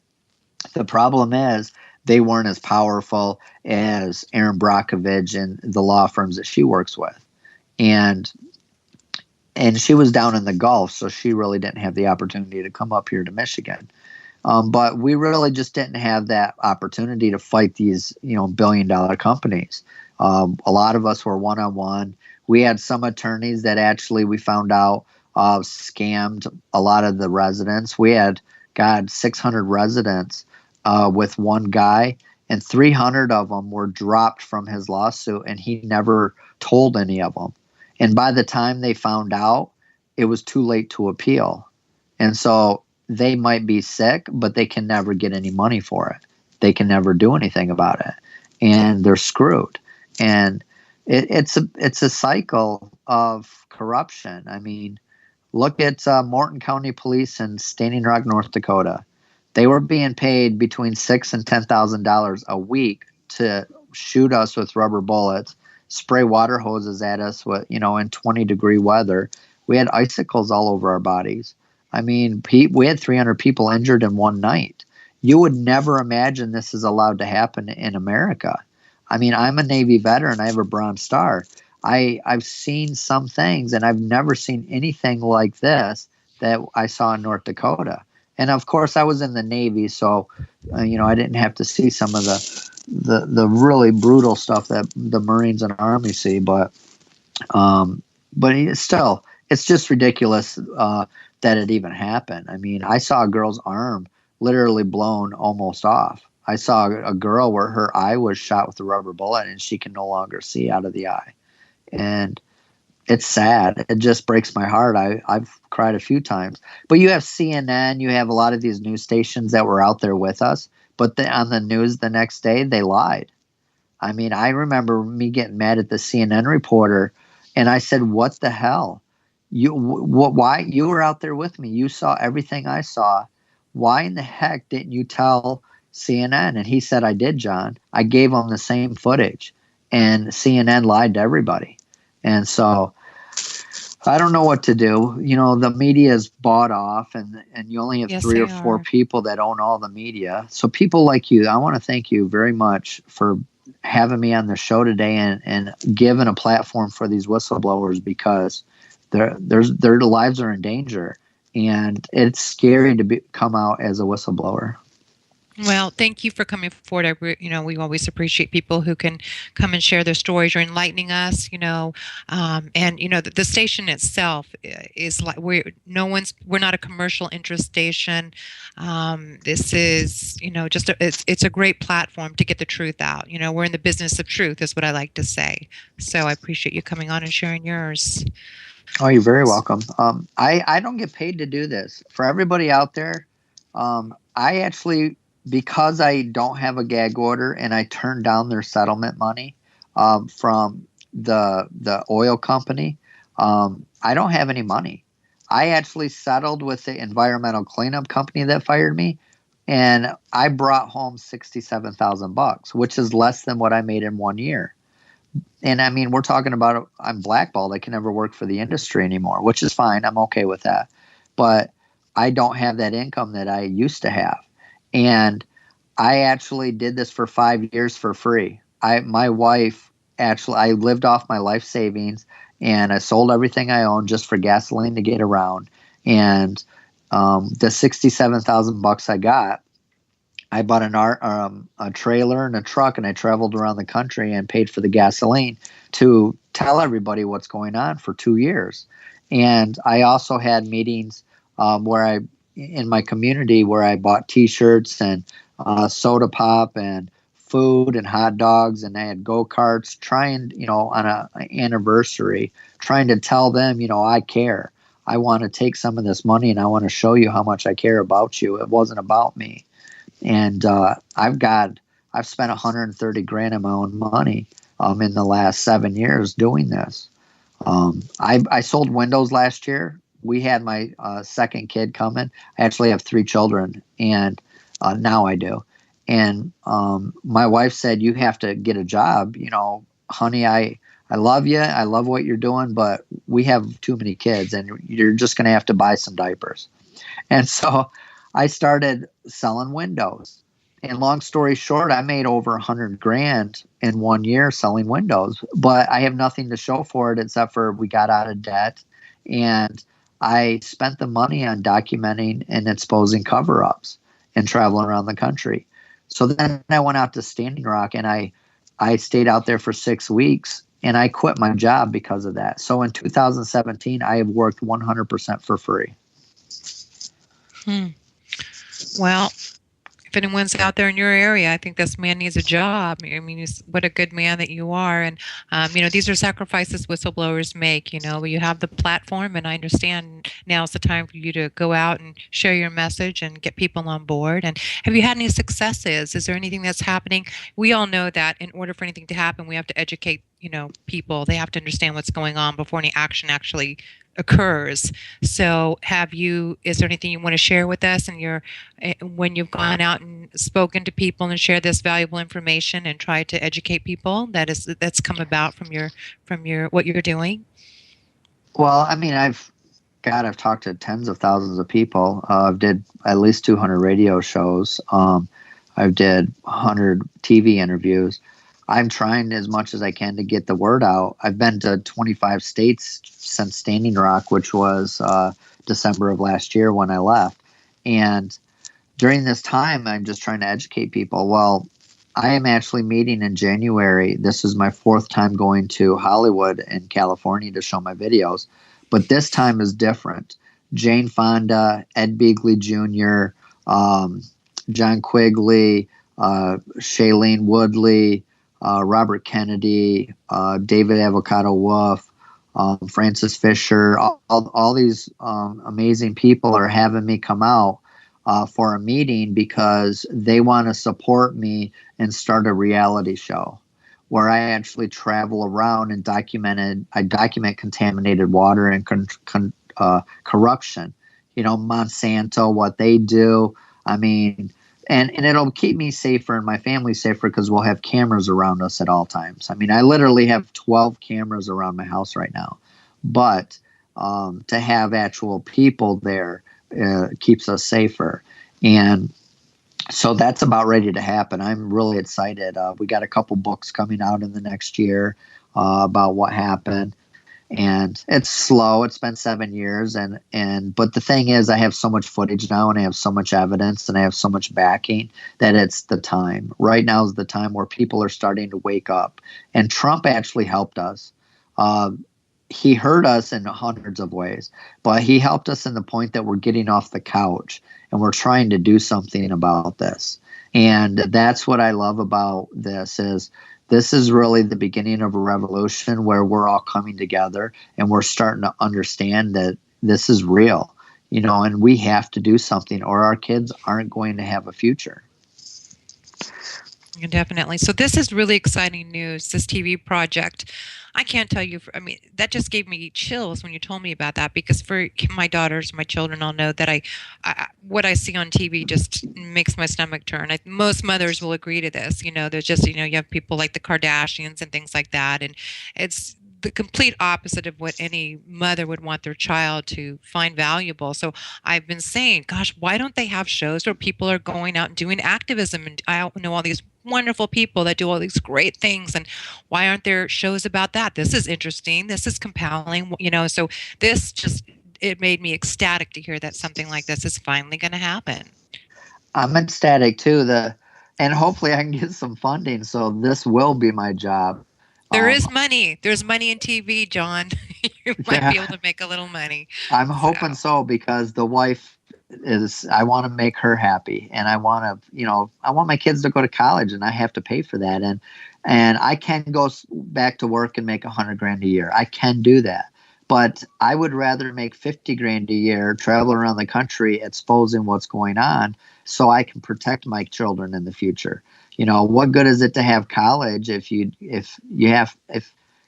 The problem is they weren't as powerful as Erin Brockovich and the law firms that she works with. And she was down in the Gulf, so she really didn't have the opportunity to come up here to Michigan. But we really just didn't have that opportunity to fight these, billion-dollar companies. A lot of us were one-on-one. We had some attorneys that actually we found out scammed a lot of the residents. We had, 600 residents with one guy, and 300 of them were dropped from his lawsuit, and he never told any of them. And by the time they found out, it was too late to appeal. And so they might be sick, but they can never get any money for it. They can never do anything about it, and they're screwed. And it's a cycle of corruption. I mean, look at Morton County Police in Standing Rock, North Dakota. They were being paid between $6,000 and $10,000 a week to shoot us with rubber bullets, spray water hoses at us with, in 20-degree weather. We had icicles all over our bodies. I mean, we had 300 people injured in one night. You would never imagine this is allowed to happen in America. I mean, I'm a Navy veteran. I have a Bronze Star. I've seen some things, and I've never seen anything like this that I saw in North Dakota. And of course, I was in the Navy, so I didn't have to see some of the really brutal stuff that the Marines and Army see. But it's just ridiculous that it even happened. I mean, I saw a girl's arm literally blown almost off. I saw a girl where her eye was shot with a rubber bullet, and she can no longer see out of the eye. And it's sad. It just breaks my heart. I've cried a few times. But you have CNN, you have a lot of these news stations that were out there with us, but on the news the next day, they lied. I mean, I remember me getting mad at the CNN reporter, and I said, "What the hell? Why? You were out there with me. You saw everything I saw. Why in the heck didn't you tell CNN?" And he said, "I did, John. I gave them the same footage." And CNN lied to everybody. And so I don't know what to do. The media is bought off, and you only have 3 or 4 people that own all the media. So people like you, I want to thank you very much for having me on the show today and giving a platform for these whistleblowers, because their lives are in danger, and it's scary to come out as a whistleblower. Well, thank you for coming forward. We always appreciate people who can come and share their stories. You're enlightening us, and the station itself is like we're not a commercial interest station. This is, it's a great platform to get the truth out. We're in the business of truth, is what I like to say. So I appreciate you coming on and sharing yours. Oh, you're very welcome. I don't get paid to do this. For everybody out there, I actually, because I don't have a gag order and I turned down their settlement money from the oil company, I don't have any money. I actually settled with the environmental cleanup company that fired me, and I brought home $67,000, which is less than what I made in 1 year. And I mean, we're talking about I'm blackballed. I can never work for the industry anymore, which is fine. I'm okay with that. But I don't have that income that I used to have. And I actually did this for 5 years for free. My wife, I lived off my life savings, and I sold everything I owned just for gasoline to get around. And the $67,000 I got, I bought a trailer and a truck, and I traveled around the country and paid for the gasoline to tell everybody what's going on for 2 years. And I also had meetings in my community where I bought T-shirts and soda pop and food and hot dogs, and I had go-karts, trying, on an anniversary, trying to tell them, I care. I want to take some of this money and I want to show you how much I care about you. It wasn't about me. And I've spent 130 grand of my own money in the last 7 years doing this. I sold windows last year. We had my second kid coming. I actually have 3 children, and now I do. And my wife said, "You have to get a job. Honey, I love you. I love what you're doing, but we have too many kids, and you're just going to have to buy some diapers." And so I started selling windows. And long story short, I made over 100 grand in 1 year selling windows, but I have nothing to show for it except for we got out of debt, and I spent the money on documenting and exposing cover-ups and traveling around the country. So then I went out to Standing Rock, and I stayed out there for 6 weeks, and I quit my job because of that. So in 2017, I have worked 100% for free. Well, if anyone's out there in your area, I think this man needs a job. I mean, what a good man that you are. And, these are sacrifices whistleblowers make. You have the platform, and I understand now's the time for you to go out and share your message and get people on board. And have you had any successes? Is there anything that's happening? We all know that in order for anything to happen, we have to educate, people. They have to understand what's going on before any action actually occurs. So is there anything you want to share with us when you've gone out and spoken to people and shared this valuable information and tried to educate people that's come about from your what you're doing? Well, I mean, I've talked to tens of thousands of people. I've did at least 200 radio shows. I've did 100 TV interviews. I'm trying as much as I can to get the word out. I've been to 25 states since Standing Rock, which was December of last year when I left. And during this time, I'm just trying to educate people. Well, I am actually meeting in January. This is my 4th time going to Hollywood and California to show my videos. But this time is different. Jane Fonda, Ed Begley Jr., John Quigley, Shailene Woodley, Robert Kennedy, David Avocado Wolf, Francis Fisher, all these amazing people are having me come out for a meeting because they want to support me and start a reality show where I actually travel around and document contaminated water and corruption. Monsanto, what they do. I mean, and it'll keep me safer and my family safer because we'll have cameras around us at all times. I mean, I literally have 12 cameras around my house right now. But to have actual people there keeps us safer. And so that's about ready to happen. I'm really excited. We got a couple books coming out in the next year about what happened. And it's slow. It's been 7 years. But the thing is, I have so much footage now and I have so much evidence and I have so much backing that it's the time. Right now is the time where people are starting to wake up. And Trump actually helped us. He hurt us in hundreds of ways, but he helped us in the point that we're getting off the couch and we're trying to do something about this. And that's what I love about this is this is really the beginning of a revolution where we're all coming together and we're starting to understand that this is real, and we have to do something or our kids aren't going to have a future. Definitely. So this is really exciting news, this TV project. I can't tell you, that just gave me chills when you told me about that, because for my daughters, my children all know that I what I see on TV just makes my stomach turn. Most mothers will agree to this. There's just, you have people like the Kardashians and things like that. And it's the complete opposite of what any mother would want their child to find valuable. So I've been saying, gosh, why don't they have shows where people are going out and doing activism? And I know all these wonderful people that do all these great things, and why aren't there shows about that? This is interesting. This is compelling. So it made me ecstatic to hear that something like this is finally going to happen. I'm ecstatic too. And hopefully I can get some funding, so this will be my job. There is money. There's money in TV, John. You might be able to make a little money. I'm hoping so, because the wife I want to make her happy, and I want to, I want my kids to go to college, and I have to pay for that. And I can go back to work and make $100,000 a year. I can do that. But I would rather make $50,000 a year, travel around the country, exposing what's going on, so I can protect my children in the future. What good is it to have college if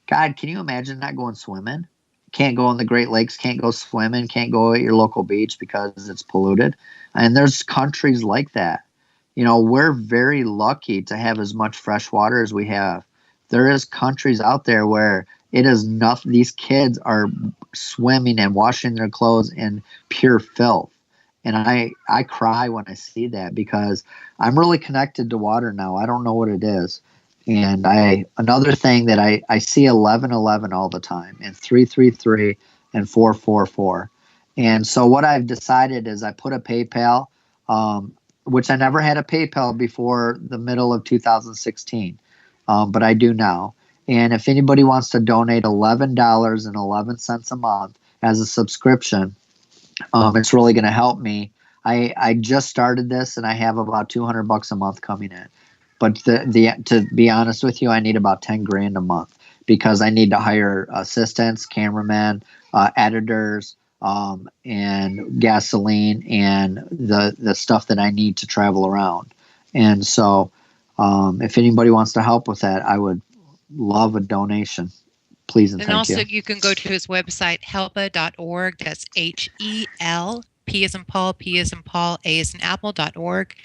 God, can you imagine not going swimming? Can't go in the Great Lakes, can't go swimming, can't go at your local beach because it's polluted. And there's countries like that. We're very lucky to have as much fresh water as we have. There is countries out there where it is nothing. These kids are swimming and washing their clothes in pure filth. And I cry when I see that, because I'm really connected to water now. I don't know what it is. And another thing that I see 1111 all the time, and 333 and 444. And so what I've decided is I put a PayPal, which I never had a PayPal before the middle of 2016, but I do now. And if anybody wants to donate $11.11 a month as a subscription, it's really going to help me. I just started this, and I have about $200 a month coming in. But to be honest with you, I need about $10,000 a month, because I need to hire assistants, cameramen, editors, and gasoline, and the stuff that I need to travel around. And so, if anybody wants to help with that, I would love a donation. Please and thank you. And also, you can go to his website, helpa.org. That's HEL. P as in Paul, P as in Paul, A as in Apple.org.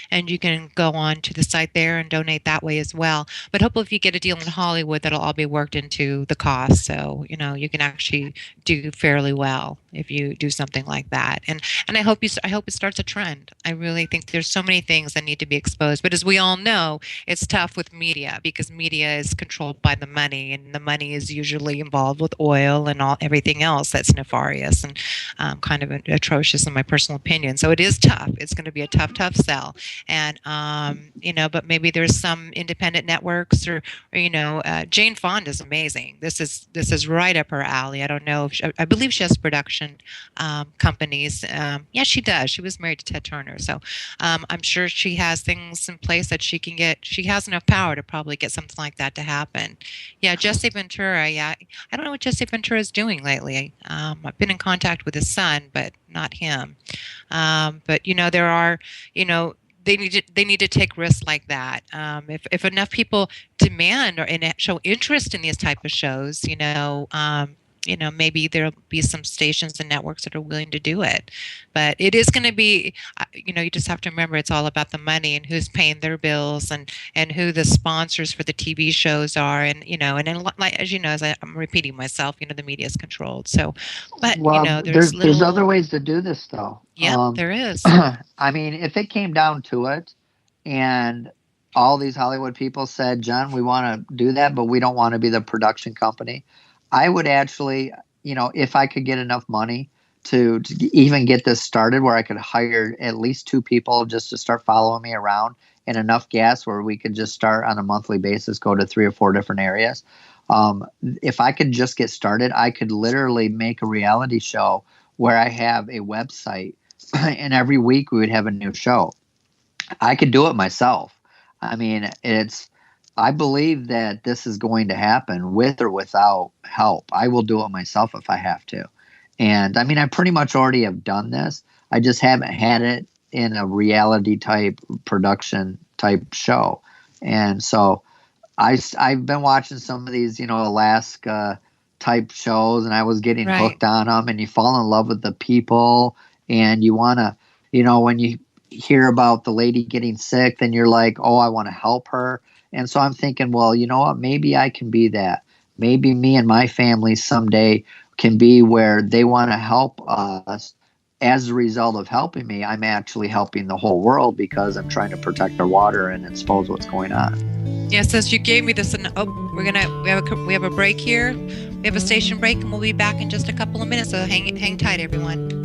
And you can go on to the site there and donate that way as well. But hopefully if you get a deal in Hollywood, that'll all be worked into the cost. So, you can actually do fairly well if you do something like that. And I hope it starts a trend. I really think there's so many things that need to be exposed. But as we all know, it's tough with media, because media is controlled by the money, and the money is usually involved with oil and everything else that's nefarious and kind of atrocious in my personal opinion. So it is tough. It's going to be a tough sell. And, but maybe there's some independent networks or Jane Fonda's amazing. This is right up her alley. I don't know if I believe she has production companies. Yeah, she does. She was married to Ted Turner. So I'm sure she has things in place that she can get. She has enough power to probably get something like that to happen. Yeah, Jesse Ventura. Yeah, I don't know what Jesse Ventura is doing lately. I've been in contact with his son, but not him. But there are, they need to take risks like that. If enough people demand and show interest in these type of shows, maybe there'll be some stations and networks that are willing to do it. But it is going to be, you just have to remember it's all about the money and who's paying their bills and who the sponsors for the TV shows are. And, and then, like, as you know, I'm repeating myself, the media is controlled. So, but, there's other ways to do this, though. Yeah, there is. I mean, if it came down to it and all these Hollywood people said, John, we want to do that, but we don't want to be the production company, I would actually, if I could get enough money to even get this started, where I could hire at least 2 people just to start following me around, and enough gas where we could just start on a monthly basis, go to 3 or 4 different areas. If I could just get started, I could literally make a reality show where I have a website, and every week we would have a new show. I could do it myself. I mean, I believe that this is going to happen with or without help. I will do it myself if I have to. And I mean, I pretty much already have done this. I just haven't had it in a reality type production type show. And so I've been watching some of these, Alaska type shows, and I was getting hooked on them, and you fall in love with the people, and you want to, when you hear about the lady getting sick, then you're like, oh, I want to help her. And so I'm thinking, well, you know what? Maybe I can be that. Maybe me and my family someday can be where they want to help us. As a result of helping me, I'm actually helping the whole world, because I'm trying to protect our water and expose what's going on. Yeah, since you gave me this, we have a break here. We have a station break, and we'll be back in just a couple of minutes. So hang tight, everyone.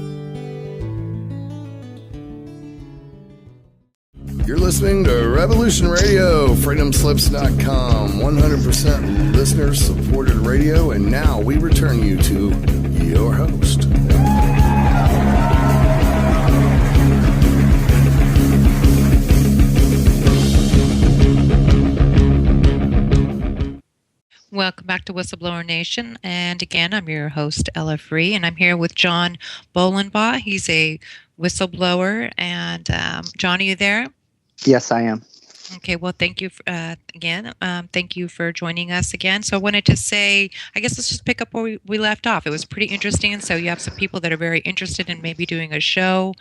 You're listening to Revolution Radio, freedomslips.com, 100% listener-supported radio, and now we return you to your host. Welcome back to Whistleblower Nation, and again, I'm your host, Ella Free, and I'm here with John Bolenbaugh. He's a whistleblower, and John, are you there? Yes, I am. Okay, well, thank you again. Thank you for joining us again. So I wanted to say, I guess let's just pick up where we left off. It was pretty interesting, so you have some people that are very interested in maybe doing a show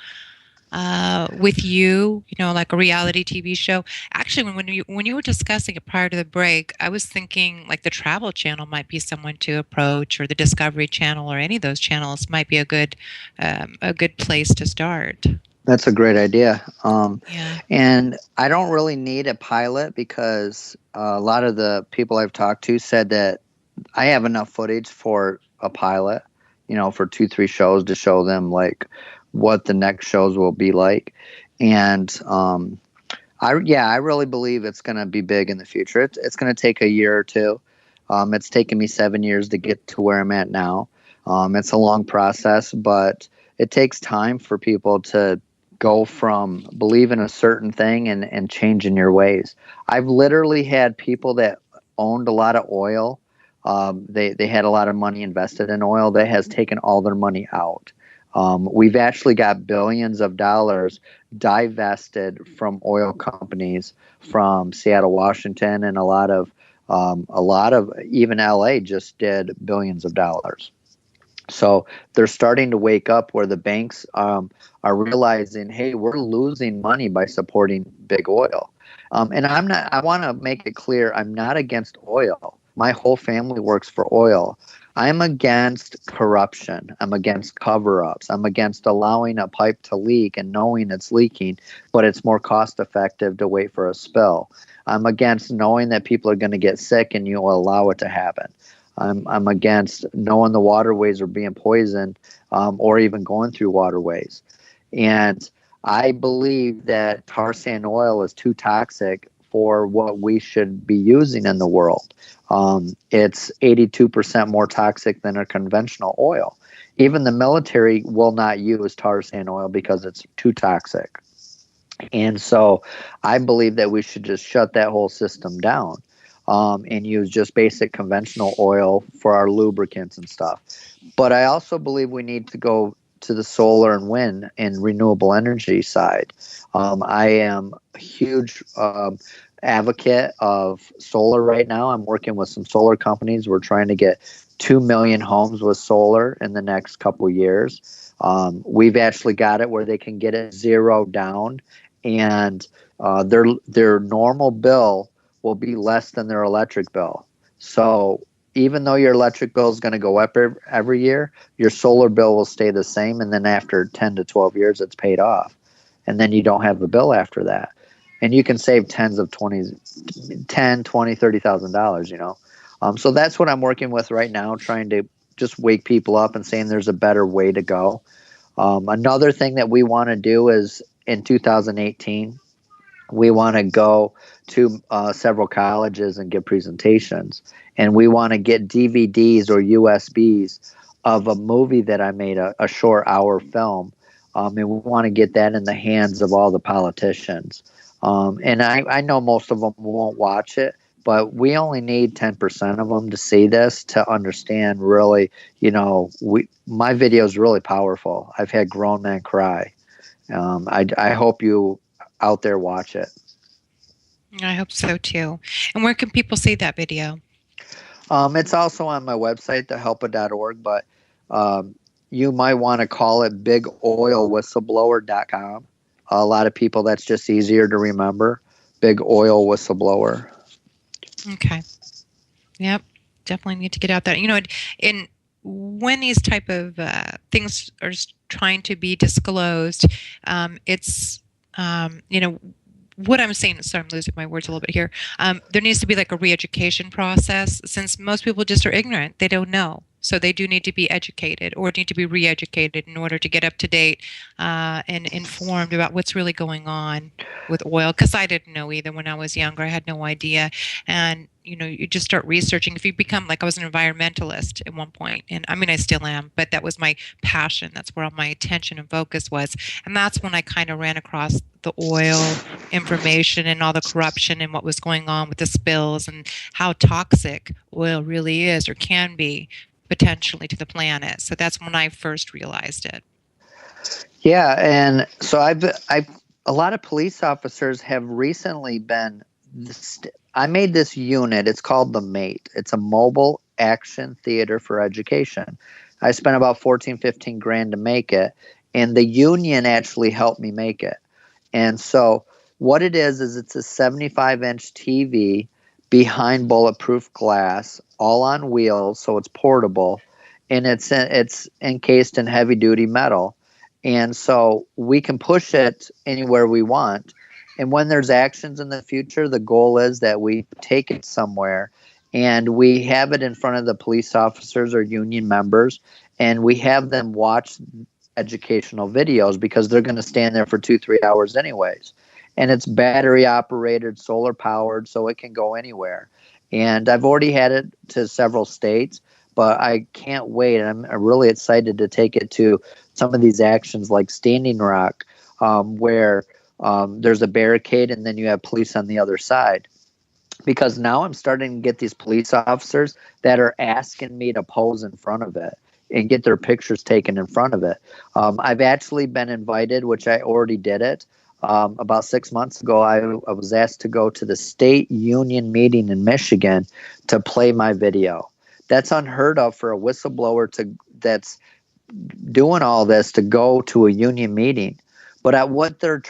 with you, like a reality TV show. Actually, when you were discussing it prior to the break, I was thinking like the Travel Channel might be someone to approach, or the Discovery Channel, or any of those channels might be a good place to start. That's a great idea. Yeah. And I don't really need a pilot because a lot of the people I've talked to said that I have enough footage for a pilot, for 2-3 shows to show them like what the next shows will be like. And I really believe it's going to be big in the future. It's going to take a year or two. It's taken me 7 years to get to where I'm at now. It's a long process, but it takes time for people to go from believe in a certain thing and change in your ways. I've literally had people that owned a lot of oil. They had a lot of money invested in oil that has taken all their money out. We've actually got billions of dollars divested from oil companies from Seattle, Washington, and a lot of even LA just did billions of dollars. So they're starting to wake up where the banks are realizing, hey, we're losing money by supporting big oil. And I want to make it clear, I'm not against oil. My whole family works for oil. I'm against corruption. I'm against cover-ups. I'm against allowing a pipe to leak and knowing it's leaking, but it's more cost-effective to wait for a spill. I'm against knowing that people are going to get sick and you will allow it to happen. I'm against knowing the waterways are being poisoned or even going through waterways. And I believe that tar sand oil is too toxic for what we should be using in the world. It's 82% more toxic than a conventional oil. Even the military will not use tar sand oil because it's too toxic. And so I believe that we should just shut that whole system down. And use just basic conventional oil for our lubricants and stuff. But I also believe we need to go to the solar and wind and renewable energy side. I am a huge advocate of solar right now. I'm working with some solar companies. We're trying to get 2 million homes with solar in the next couple years. We've actually got it where they can get it zero down, and their normal bill will be less than their electric bill. So even though your electric bill is going to go up every year, your solar bill will stay the same. And then after 10 to 12 years, it's paid off. And then you don't have a bill after that. And you can save $30,000, So that's what I'm working with right now, trying to just wake people up and saying there's a better way to go. Another thing that we want to do is in 2018, we want to go to several colleges and give presentations. And we want to get DVDs or USBs of a movie that I made, a short hour film. And we want to get that in the hands of all the politicians. And I know most of them won't watch it, but we only need 10% of them to see this to understand really, my video is really powerful. I've had grown men cry. I hope you out there watch it. I hope so too. And where can people see that video? It's also on my website, thehelpa.org, but you might want to call it bigoilwhistleblower.com. A lot of people, that's just easier to remember. Big Oil Whistleblower. Okay. Yep. Definitely need to get out there. And when these type of things are trying to be disclosed, it's what I'm saying, sorry, I'm losing my words a little bit here. There needs to be like a re-education process, since most people just are ignorant. They don't know. So they do need to be educated or need to be re-educated in order to get up to date and informed about what's really going on with oil. Because I didn't know either when I was younger. I had no idea. And you just start researching. If you become like I was an environmentalist at one point, and I mean I still am, but that was my passion. That's where all my attention and focus was. And that's when I kind of ran across the oil information and all the corruption and what was going on with the spills and how toxic oil really is or can be potentially to the planet. So that's when I first realized it. Yeah, and so I've a lot of police officers have recently been. I made this unit. It's called the MATE. It's a mobile action theater for education. I spent about 15 grand to make it, and the union actually helped me make it. And so what it is it's a 75-inch TV behind bulletproof glass, all on wheels, so it's portable, and it's encased in heavy-duty metal. And so we can push it anywhere we want. And when there's actions in the future, the goal is that we take it somewhere and we have it in front of the police officers or union members, and we have them watch educational videos because they're going to stand there for 2-3 hours anyways. And it's battery operated, solar powered, so it can go anywhere. And I've already had it to several states, but I can't wait. And I'm really excited to take it to some of these actions like Standing Rock, where there's a barricade and then you have police on the other side. Because now I'm starting to get these police officers that are asking me to pose in front of it and get their pictures taken in front of it. I've actually been invited, which I already did it. About 6 months ago, I was asked to go to the state union meeting in Michigan to play my video. That's unheard of for a whistleblower that's doing all this to go to a union meeting. But at what they're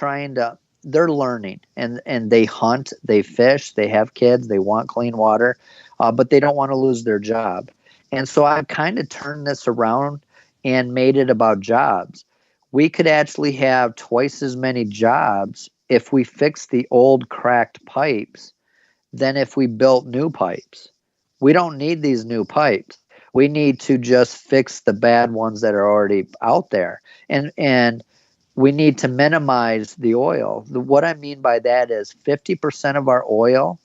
learning, and they hunt, they fish, they have kids, they want clean water, but they don't want to lose their job. And so I've kind of turned this around and made it about jobs. We could actually have twice as many jobs if we fix the old cracked pipes than if we built new pipes. We don't need these new pipes. We need to just fix the bad ones that are already out there. And we need to minimize the oil. What I mean by that is 50% of our oil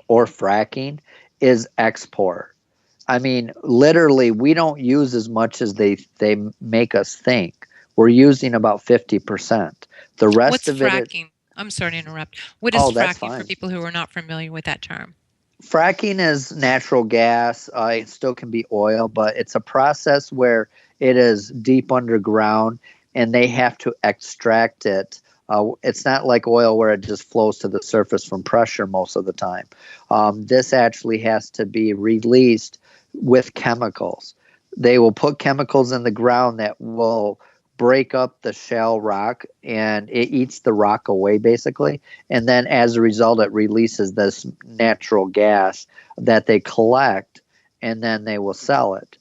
or fracking is export. I mean, literally, we don't use as much as they make us think. We're using about 50%. The rest What's of it fracking? I'm sorry to interrupt. What is fracking for people who are not familiar with that term? Fracking is natural gas. It still can be oil, but it's a process where it is deep underground and they have to extract it. It's not like oil where it just flows to the surface from pressure most of the time. This actually has to be released with chemicals. They will put chemicals in the ground that will break up the shale rock, and it eats the rock away basically. And then as a result, it releases this natural gas that they collect, and then they will sell it.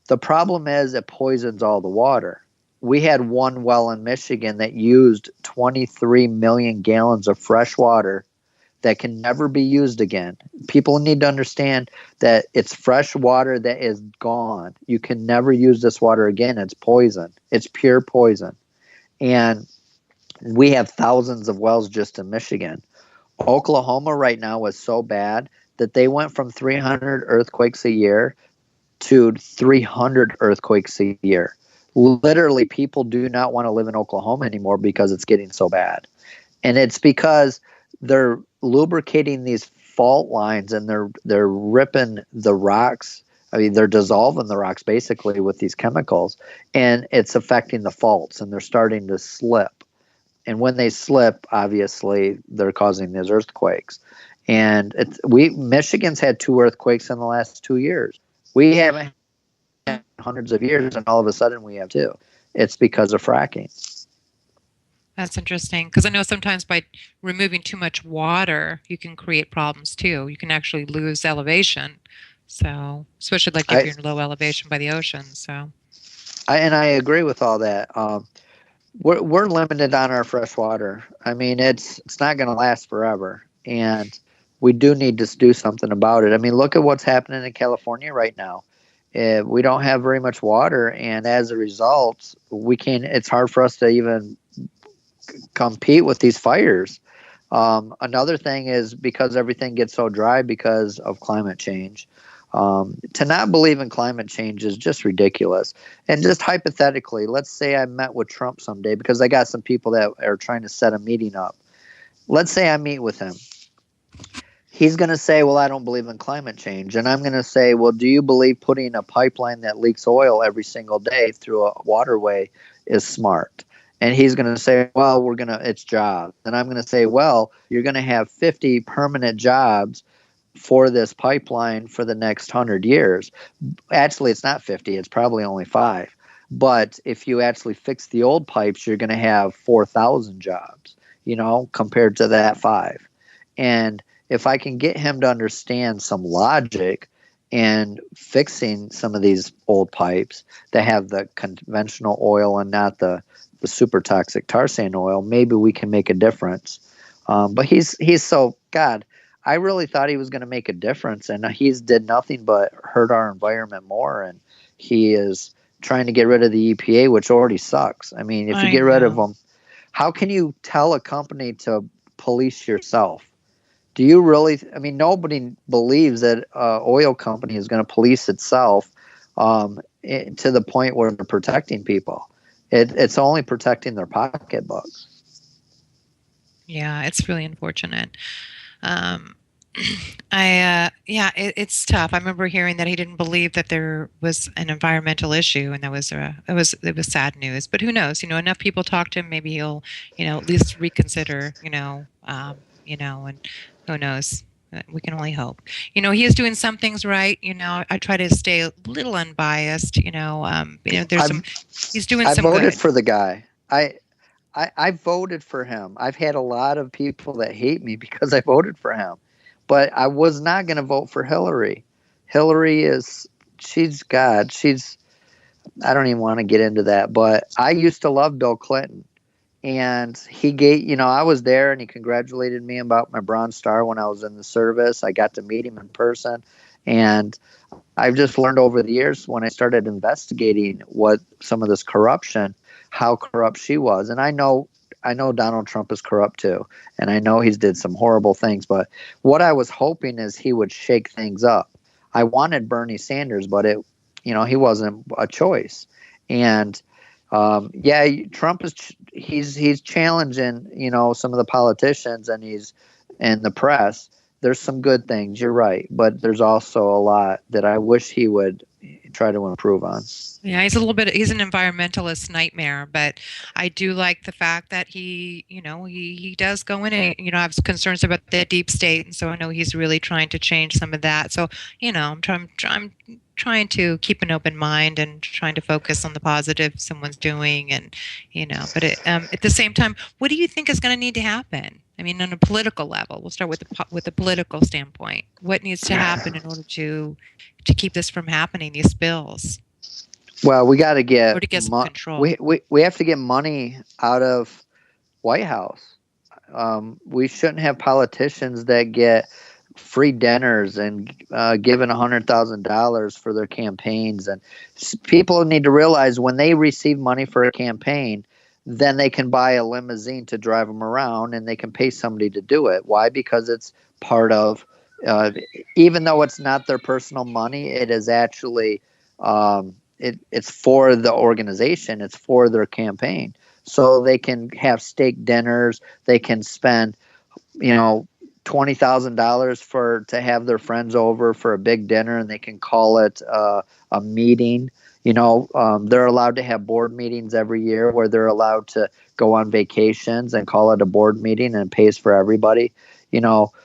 The problem is it poisons all the water. We had one well in Michigan that used 23 million gallons of fresh water that can never be used again. People need to understand that it's fresh water that is gone. You can never use this water again. It's poison. It's pure poison. And we have thousands of wells just in Michigan. Oklahoma right now is so bad that they went from 300 earthquakes a year to 300 earthquakes a year. Literally, people do not want to live in Oklahoma anymore because it's getting so bad. And it's because they're lubricating these fault lines and they're ripping the rocks. I mean, they're dissolving the rocks basically with these chemicals, and it's affecting the faults, and they're starting to slip. And when they slip, obviously, they're causing these earthquakes. And Michigan's had 2 earthquakes in the last 2 years. We haven't had hundreds of years, and all of a sudden we have 2. It's because of fracking. That's interesting, because I know sometimes by removing too much water, you can create problems too. You can actually lose elevation. So, especially like if you're in low elevation by the ocean. So, I agree with all that. We're limited on our fresh water. I mean, it's not going to last forever, and we do need to do something about it. I mean, look at what's happening in California right now. We don't have very much water, and as a result, it's hard for us to even compete with these fires. Another thing is because everything gets so dry because of climate change. To not believe in climate change is just ridiculous. And just hypothetically, let's say I met with Trump someday, because I got some people that are trying to set a meeting up. Let's say I meet with him. He's going to say, well, I don't believe in climate change. And I'm going to say, well, do you believe putting a pipeline that leaks oil every single day through a waterway is smart? And he's going to say, well, it's jobs. And I'm going to say, well, you're going to have 50 permanent jobs for this pipeline for the next 100 years. Actually, it's not 50. It's probably only 5. But if you actually fix the old pipes, you're going to have 4,000 jobs, compared to that 5. And if I can get him to understand some logic and fixing some of these old pipes that have the conventional oil and not the super toxic tar sand oil, maybe we can make a difference. But he's so, God, I really thought he was going to make a difference, and he's did nothing but hurt our environment more. And he is trying to get rid of the EPA, which already sucks. I mean, if you get rid of them, how can you tell a company to police yourself? Do you really? I mean, nobody believes that an oil company is going to police itself to the point where they're protecting people. It's only protecting their pocketbooks. Yeah, it's really unfortunate. It's tough. I remember hearing that he didn't believe that there was an environmental issue, and it was sad news. But who knows? Enough people talk to him, maybe he'll, at least reconsider. And who knows? We can only hope. He is doing some things right. I try to stay a little unbiased. He's doing some good. I voted for the guy. I voted for him. I've had a lot of people that hate me because I voted for him. But I was not going to vote for Hillary. Hillary she's God. I don't even want to get into that. But I used to love Bill Clinton. And he gave, I was there and he congratulated me about my Bronze Star when I was in the service. I got to meet him in person. And I've just learned over the years when I started investigating what some of this corruption, how corrupt she was. And I know Donald Trump is corrupt too. And I know he's did some horrible things. But what I was hoping is he would shake things up. I wanted Bernie Sanders, but he wasn't a choice. And Trump he's challenging, some of the politicians and the press. There's some good things, you're right, but there's also a lot that I wish he would try to improve on. Yeah, he's an environmentalist nightmare, but I do like the fact that he does go in and, I have concerns about the deep state, and so I know he's really trying to change some of that. So, I'm trying to keep an open mind and trying to focus on the positive someone's doing, and but at the same time, what do you think is going to need to happen? I mean, on a political level, we'll start with the political standpoint. What needs to happen in order to keep this from happening, these spills? Well, we got to get some control. We have to get money out of White House. We shouldn't have politicians that get free dinners and given $100,000 for their campaigns. And people need to realize when they receive money for a campaign, then they can buy a limousine to drive them around, and they can pay somebody to do it. Why? Because it's part of, even though it's not their personal money, it is actually, it's for the organization. It's for their campaign. So they can have steak dinners. They can spend, $20,000 to have their friends over for a big dinner, and they can call it a meeting. They're allowed to have board meetings every year where they're allowed to go on vacations and call it a board meeting, and it pays for everybody.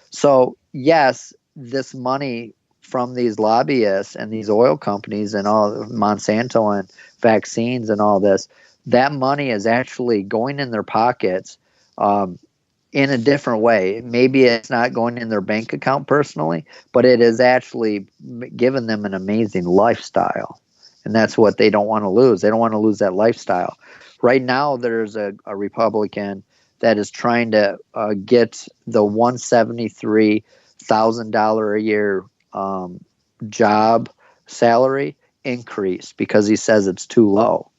So yes, this money from these lobbyists and these oil companies and all Monsanto and vaccines and all this, that money is actually going in their pockets in a different way. Maybe it's not going in their bank account personally, but it is actually giving them an amazing lifestyle. And that's what they don't want to lose. They don't want to lose that lifestyle. Right now, there's a Republican that is trying to get the $173,000 a year job salary increase because he says it's too low.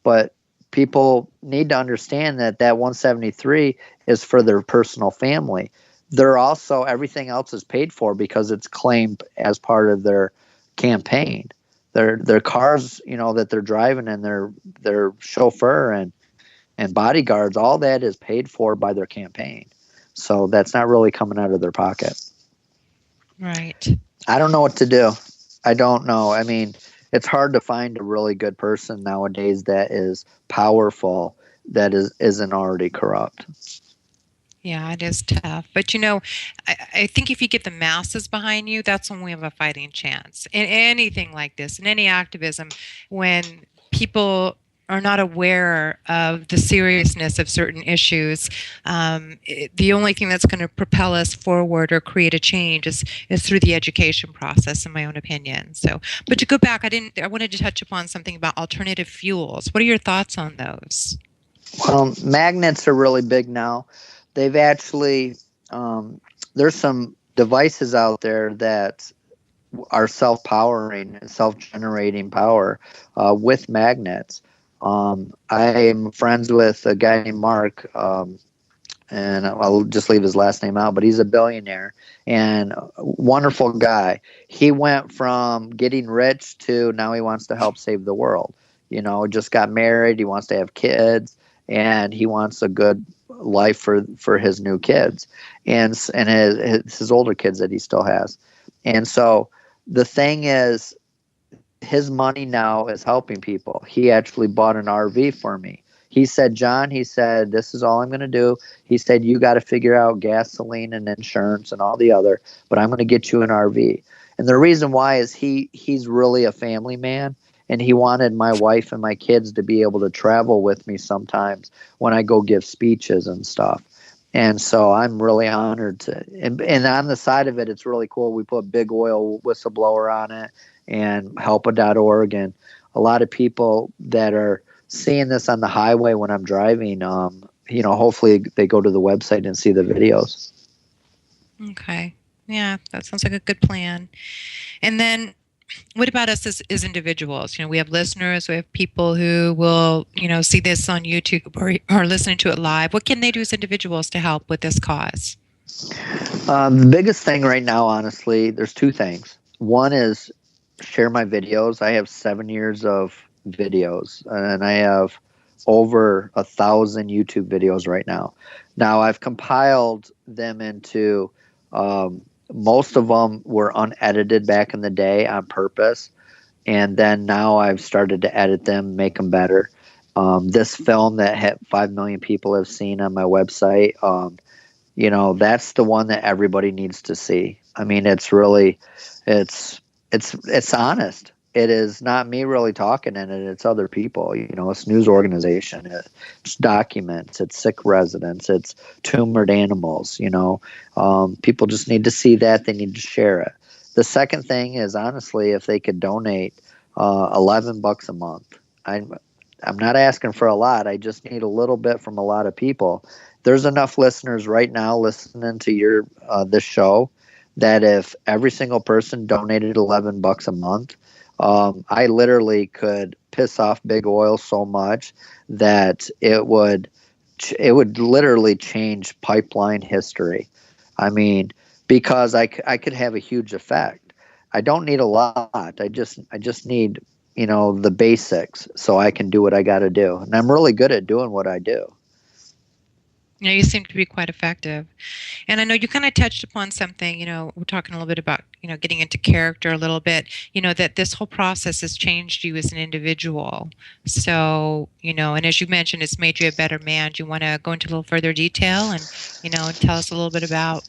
But people need to understand that 173 is for their personal family. They're also, everything else is paid for because it's claimed as part of their campaign. Their cars, that they're driving, and their chauffeur and bodyguards, all that is paid for by their campaign. So that's not really coming out of their pocket. Right. I don't know what to do. I don't know. I mean, it's hard to find a really good person nowadays that is powerful, that isn't already corrupt. Yeah, it is tough. But I think if you get the masses behind you, that's when we have a fighting chance. In anything like this, in any activism, when people are not aware of the seriousness of certain issues, the only thing that's going to propel us forward or create a change is through the education process, in my own opinion. So, but to go back, I wanted to touch upon something about alternative fuels. What are your thoughts on those? Well, magnets are really big now. They've actually, there's some devices out there that are self-powering, self-generating power with magnets. I am friends with a guy named Mark, and I'll just leave his last name out, but he's a billionaire and a wonderful guy. He went from getting rich to now he wants to help save the world. Just got married. He wants to have kids, and he wants a good life for his new kids and his older kids that he still has. And so the thing is, his money now is helping people. He actually bought an RV for me. He said, John, this is all I'm going to do. He said, you got to figure out gasoline and insurance and all the other, but I'm going to get you an RV. And the reason why is he's really a family man, and he wanted my wife and my kids to be able to travel with me sometimes when I go give speeches and stuff. And so I'm really honored to, and on the side of it, it's really cool. We put Big Oil Whistleblower on it and helpa.org, and a lot of people that are seeing this on the highway when I'm driving, hopefully they go to the website and see the videos. Okay. Yeah, that sounds like a good plan. And then what about us as individuals? We have listeners, we have people who will, see this on YouTube or listening to it live. What can they do as individuals to help with this cause? The biggest thing right now, honestly, there's two things. One is share my videos. I have 7 years of videos, and I have over 1,000 YouTube videos right now. Now I've compiled them into, most of them were unedited back in the day on purpose. And then now I've started to edit them, make them better. This film that 5 million people have seen on my website, that's the one that everybody needs to see. I mean, it's really, it's honest. It is not me really talking in it. It's other people, it's news organization. It's documents, it's sick residents, it's tumored animals, people just need to see that. They need to share it. The second thing is, honestly, if they could donate $11 a month. I'm not asking for a lot. I just need a little bit from a lot of people. There's enough listeners right now listening to your this show that if every single person donated $11 a month, I literally could piss off Big Oil so much that it would literally change pipeline history. I mean, because I could have a huge effect. I don't need a lot. I just need, the basics so I can do what I got to do. And I'm really good at doing what I do. You seem to be quite effective. And I know you kind of touched upon something, we're talking a little bit about, getting into character a little bit, that this whole process has changed you as an individual. So, and as you mentioned, it's made you a better man. Do you want to go into a little further detail and, tell us a little bit about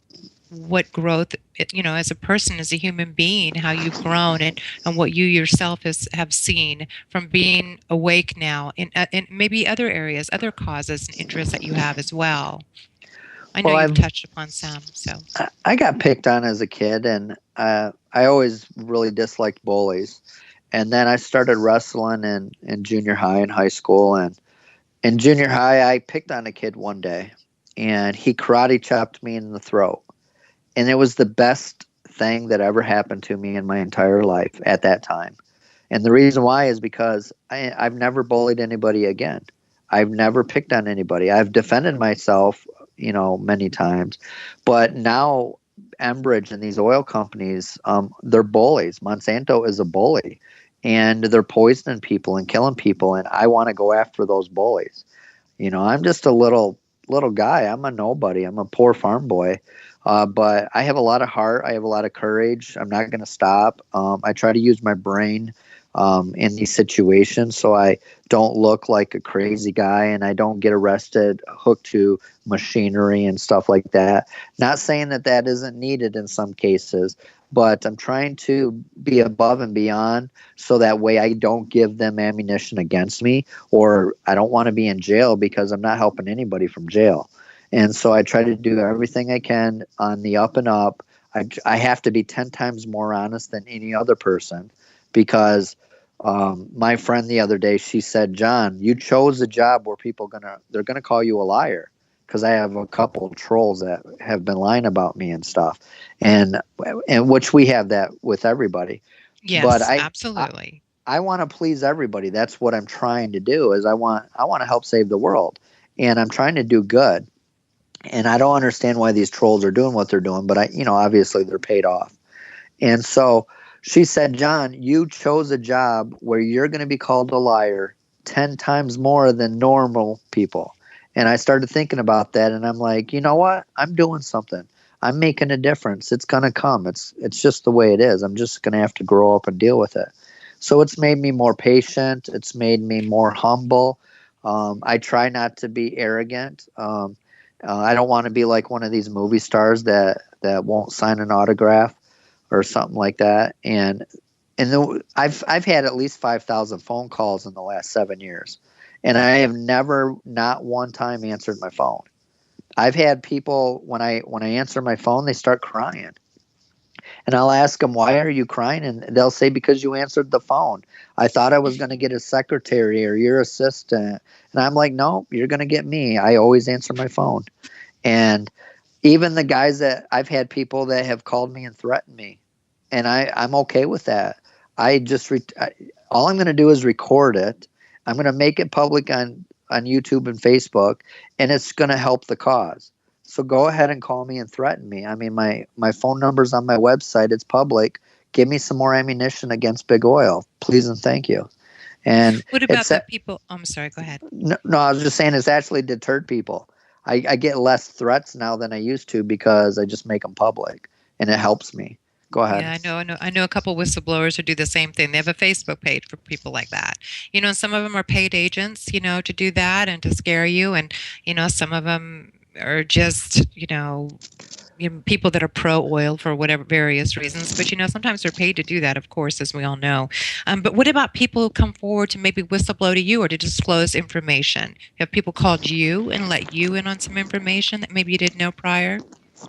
what growth, as a person, as a human being, how you've grown and what you yourself have seen from being awake now in maybe other areas, other causes and interests that you have as well. I know you've touched upon some. So I got picked on as a kid, and I always really disliked bullies. And then I started wrestling in junior high and high school. And in junior high, I picked on a kid one day, and he karate chopped me in the throat. And it was the best thing that ever happened to me in my entire life at that time. And the reason why is because I've never bullied anybody again. I've never picked on anybody. I've defended myself, many times. But now Enbridge and these oil companies, they're bullies. Monsanto is a bully. And they're poisoning people and killing people. And I want to go after those bullies. I'm just a little guy. I'm a nobody. I'm a poor farm boy. But I have a lot of heart. I have a lot of courage. I'm not going to stop. I try to use my brain in these situations so I don't look like a crazy guy and I don't get arrested, hooked to machinery and stuff like that. Not saying that isn't needed in some cases, but I'm trying to be above and beyond so that way I don't give them ammunition against me, or I don't want to be in jail because I'm not helping anybody from jail. And so I try to do everything I can on the up and up. I have to be 10 times more honest than any other person because my friend the other day, she said, John, you chose a job where they're gonna call you a liar, because I have a couple of trolls that have been lying about me and stuff, and which we have that with everybody. Yes, but absolutely. I want to please everybody. That's what I'm trying to do. Is I want to help save the world, and I'm trying to do good. And I don't understand why these trolls are doing what they're doing, but obviously they're paid off. And so she said, John, you chose a job where you're going to be called a liar 10 times more than normal people. And I started thinking about that, and I'm like, you know what? I'm doing something. I'm making a difference. It's going to come. It's just the way it is. I'm just going to have to grow up and deal with it. So it's made me more patient. It's made me more humble. I try not to be arrogant. I don't want to be like one of these movie stars that won't sign an autograph or something like that. And I've had at least 5,000 phone calls in the last 7 years, and I have never, not one time, answered my phone. I've had people, when I answer my phone, they start crying. And I'll ask them, why are you crying? And they'll say, because you answered the phone. I thought I was going to get a secretary or your assistant. And I'm like, no, you're going to get me. I always answer my phone. And even the guys that I've had people that have called me and threatened me. And I'm okay with that. All I'm going to do is record it. I'm going to make it public on YouTube and Facebook, and it's going to help the cause. So go ahead and call me and threaten me. I mean, my phone number's on my website. It's public. Give me some more ammunition against big oil, please and thank you. And what about the people? I'm sorry, go ahead. No, I was just saying it's actually deterred people. I get less threats now than I used to because I just make them public, and it helps me. Go ahead. Yeah, I know a couple whistleblowers who do the same thing. They have a Facebook page for people like that. Some of them are paid agents, to do that and to scare you. And, some of them are just, people that are pro-oil for whatever various reasons. But, sometimes they're paid to do that, of course, as we all know. But what about people who come forward to maybe whistleblow to you or to disclose information? Have people called you and let you in on some information that maybe you didn't know prior?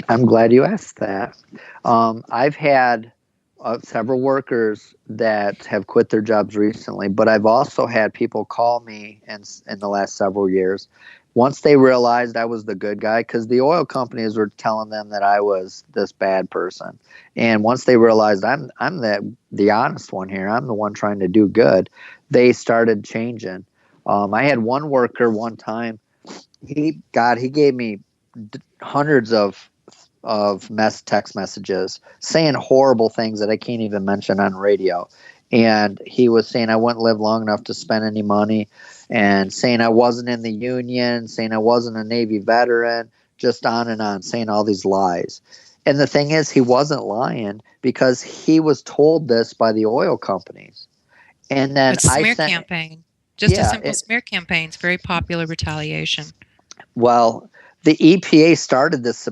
I'm glad you asked that. I've had several workers that have quit their jobs recently, but I've also had people call me in the last several years. Once they realized I was the good guy, because the oil companies were telling them that I was this bad person, and once they realized I'm the honest one here, I'm the one trying to do good, they started changing. I had one worker one time. He gave me hundreds of text messages saying horrible things that I can't even mention on radio. And he was saying I wouldn't live long enough to spend any money, and saying I wasn't in the union, saying I wasn't a Navy veteran, just on and on, saying all these lies. And the thing is, he wasn't lying because he was told this by the oil companies. And then smear campaign. Just a simple smear campaign. It's very popular retaliation. Well, the EPA started this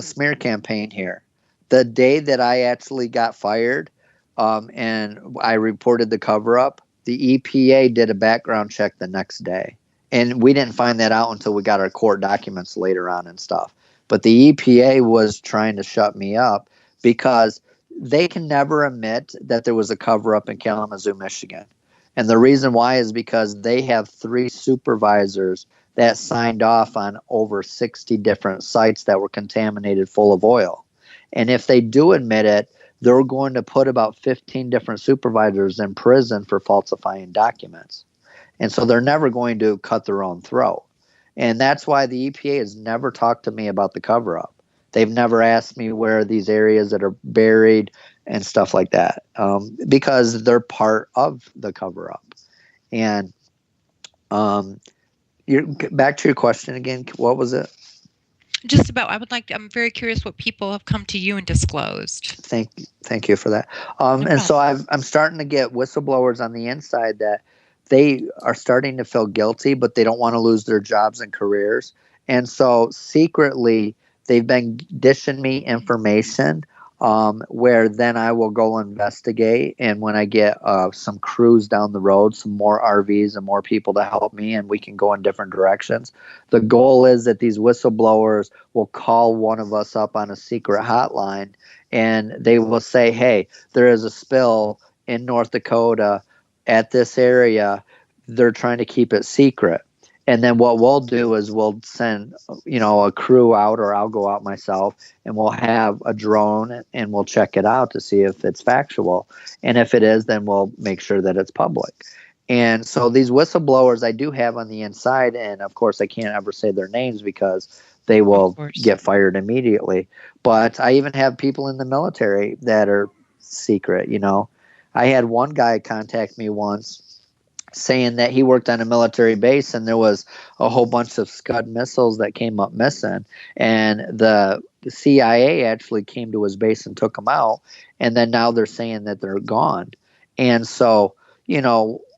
smear campaign here. The day that I actually got fired and I reported the cover-up, the EPA did a background check the next day. And we didn't find that out until we got our court documents later on and stuff. But the EPA was trying to shut me up because they can never admit that there was a cover-up in Kalamazoo, Michigan. And the reason why is because they have 3 supervisors that signed off on over 60 different sites that were contaminated full of oil. And if they do admit it, they're going to put about 15 different supervisors in prison for falsifying documents. And so they're never going to cut their own throat. And that's why the EPA has never talked to me about the cover-up. They've never asked me where are these areas that are buried and stuff like that, because they're part of the cover-up. And back to your question again. What was it? Just about, I'm very curious what people have come to you and disclosed. Thank you for that. And so I'm starting to get whistleblowers on the inside that they are starting to feel guilty, but they don't want to lose their jobs and careers. And so secretly, they've been dishing me information where then I will go investigate. And when I get some crews down the road, some more RVs and more people to help me, and we can go in different directions. The goal is that these whistleblowers will call one of us up on a secret hotline, and they will say, hey, there is a spill in North Dakota at this area. They're trying to keep it secret. And then what we'll do is we'll send, a crew out, or I'll go out myself, and we'll have a drone and we'll check it out to see if it's factual. And if it is, then we'll make sure that it's public. And so these whistleblowers I do have on the inside, and of course I can't ever say their names because they will get fired immediately. But I even have people in the military that are secret. I had one guy contact me once saying that he worked on a military base and there was a whole bunch of Scud missiles that came up missing, and the CIA actually came to his base and took them out, and then now they're saying that they're gone. And so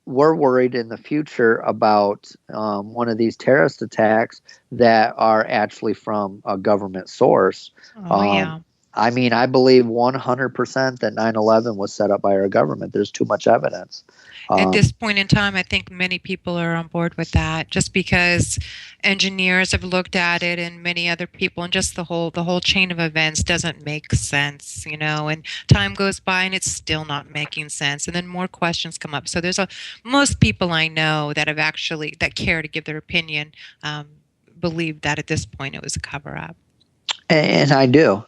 we're worried in the future about one of these terrorist attacks that are actually from a government source. Yeah. I mean, I believe 100% that 9/11 was set up by our government. There's too much evidence. At this point in time, I think many people are on board with that, just because engineers have looked at it and many other people, and just the whole chain of events doesn't make sense, and time goes by and it's still not making sense. And then more questions come up. So most people I know that that care to give their opinion, believe that at this point it was a cover-up. And I do.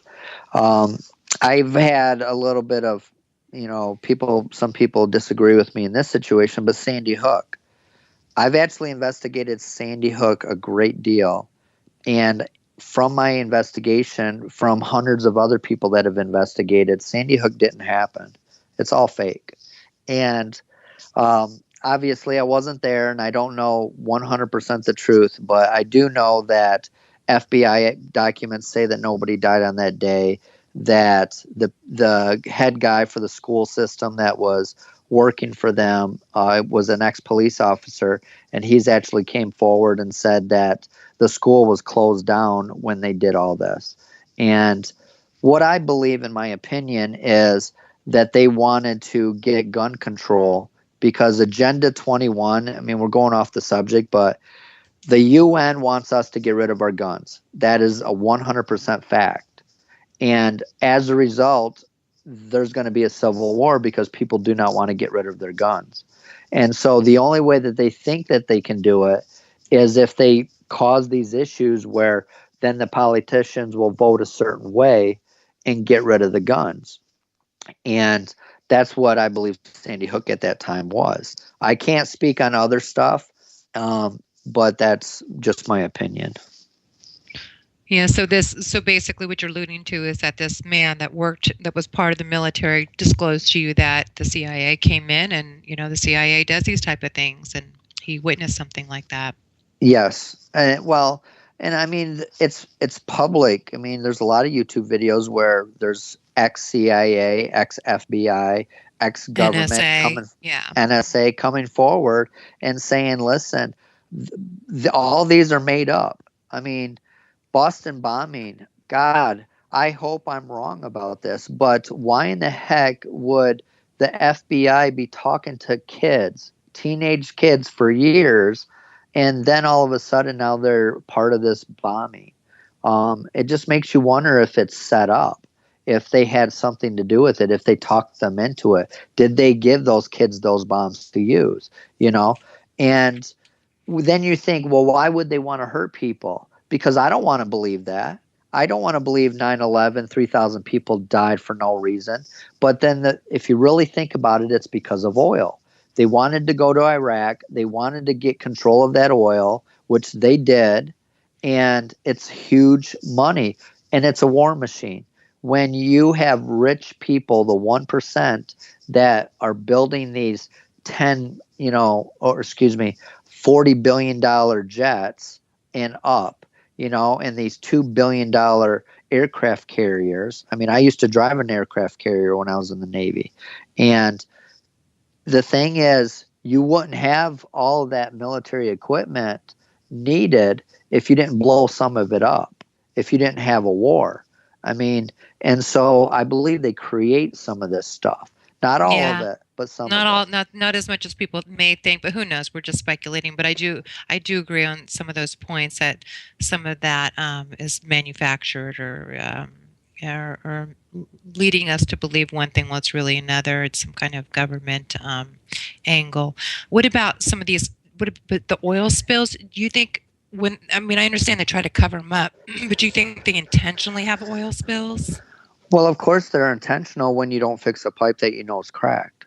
I've had a little bit of, some people disagree with me in this situation, but Sandy Hook. I've actually investigated Sandy Hook a great deal. And from my investigation, from hundreds of other people that have investigated, Sandy Hook didn't happen. It's all fake. And obviously I wasn't there, and I don't know 100% the truth, but I do know that FBI documents say that nobody died on that day, that the head guy for the school system that was working for them was an ex-police officer, and he's actually came forward and said that the school was closed down when they did all this. And what I believe, in my opinion, is that they wanted to get gun control because Agenda 21, I mean, we're going off the subject, but the UN wants us to get rid of our guns. That is a 100% fact. And as a result, there's going to be a civil war because people do not want to get rid of their guns. And so the only way that they think that they can do it is if they cause these issues where then the politicians will vote a certain way and get rid of the guns. And that's what I believe Sandy Hook at that time was. I can't speak on other stuff, but that's just my opinion. Yeah, so basically what you're alluding to is that this man that was part of the military disclosed to you that the CIA came in, and the CIA does these type of things, and he witnessed something like that. Yes. And I mean, it's public. I mean, there's a lot of YouTube videos where there's ex-CIA, ex-FBI, ex-government NSA coming forward and saying, listen, all these are made up. I mean, Boston bombing, God, I hope I'm wrong about this, but why in the heck would the FBI be talking to teenage kids for years, and then all of a sudden now they're part of this bombing? It just makes you wonder if it's set up, if they had something to do with it, if they talked them into it. Did they give those kids those bombs to use, And then you think, well, why would they want to hurt people? Because I don't want to believe that. I don't want to believe 9/11, 3,000 people died for no reason. But then if you really think about it, it's because of oil. They wanted to go to Iraq. They wanted to get control of that oil, which they did. And it's huge money. And it's a war machine. When you have rich people, the 1% that are building these 10, $40 billion jets and up, and these $2 billion aircraft carriers. I mean, I used to drive an aircraft carrier when I was in the Navy. And the thing is, you wouldn't have all of that military equipment needed if you didn't blow some of it up, if you didn't have a war. I mean, and so I believe they create some of this stuff. Not all of it, but some not of all, it. not as much as people may think, but who knows? We're just speculating. But I do agree on some of those points that some of that is manufactured or leading us to believe one thing while it's really another. It's some kind of government angle. What about some of these? But the oil spills? Do you think I understand they try to cover them up, but do you think they intentionally have oil spills? Well, of course they're intentional when you don't fix a pipe that you know is cracked.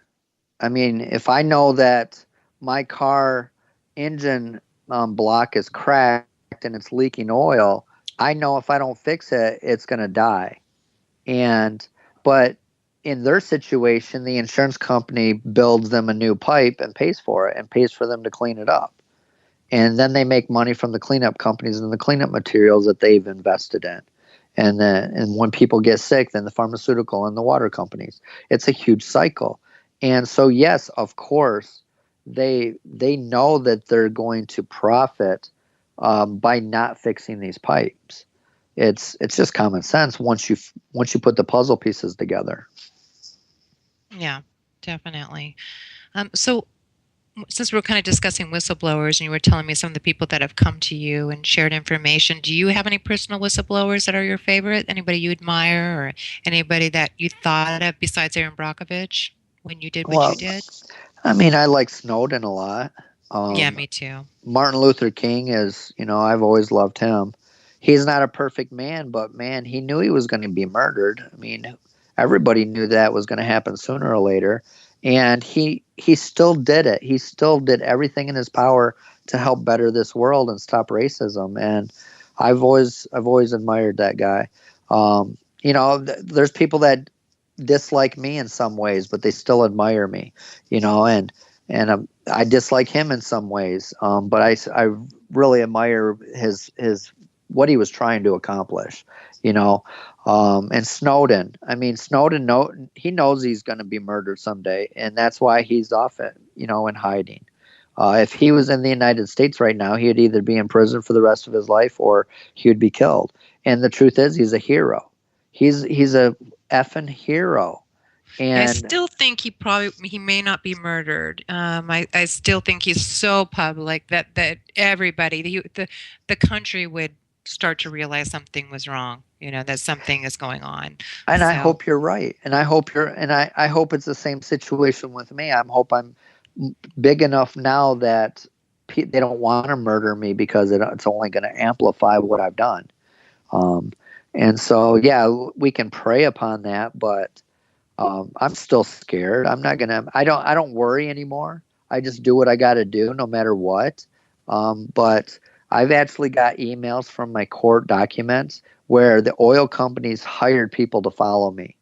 I mean, if I know that my car engine block is cracked and it's leaking oil, I know if I don't fix it, it's going to die. But in their situation, the insurance company builds them a new pipe and pays for it and pays for them to clean it up. And then they make money from the cleanup companies and the cleanup materials that they've invested in. And when people get sick, then the pharmaceutical and the water companies. It's a huge cycle. And so, yes, of course, they know that they're going to profit by not fixing these pipes. It's just common sense once you put the puzzle pieces together. Yeah, definitely. So since we're kind of discussing whistleblowers and you were telling me some of the people that have come to you and shared information, do you have any personal whistleblowers that are your favorite? Anybody you admire or anybody that you thought of besides Aaron Brockovich when you did what you did? I mean, I like Snowden a lot. Yeah, me too. Martin Luther King is, I've always loved him. He's not a perfect man, but man, he knew he was going to be murdered. I mean, everybody knew that was going to happen sooner or later. And he still did it. He still did everything in his power to help better this world and stop racism. And I've always admired that guy. There's people that dislike me in some ways, but they still admire me. And I dislike him in some ways. But I really admire his what he was trying to accomplish. And Snowden. I mean, Snowden he knows he's going to be murdered someday, and that's why he's off it, in hiding. If he was in the United States right now, he'd either be in prison for the rest of his life or he would be killed. And the truth is, he's a hero. He's a effing hero. And I still think he may not be murdered. I still think he's so public that everybody, the country would start to realize something was wrong, that something is going on. And I hope you're right. And I hope I hope it's the same situation with me. I hope I'm big enough now that they don't want to murder me because it's only going to amplify what I've done. And so, yeah, we can pray upon that, but I'm still scared. I don't worry anymore. I just do what I got to do no matter what. But I've actually got emails from my court documents where the oil companies hired people to follow me.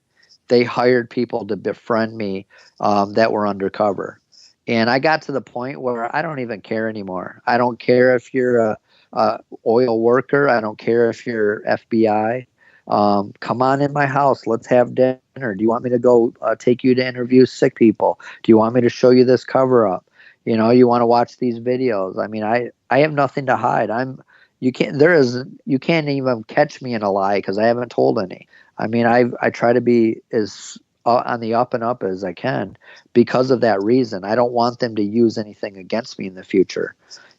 They hired people to befriend me that were undercover. And I got to the point where I don't even care anymore. I don't care if you're a oil worker. I don't care if you're FBI. Come on in my house. Let's have dinner. Do you want me to go take you to interview sick people? Do you want me to show you this cover up? You want to watch these videos. I mean, I have nothing to hide. You can't even catch me in a lie because I haven't told any. I mean, I try to be as on the up and up as I can because of that reason. I don't want them to use anything against me in the future,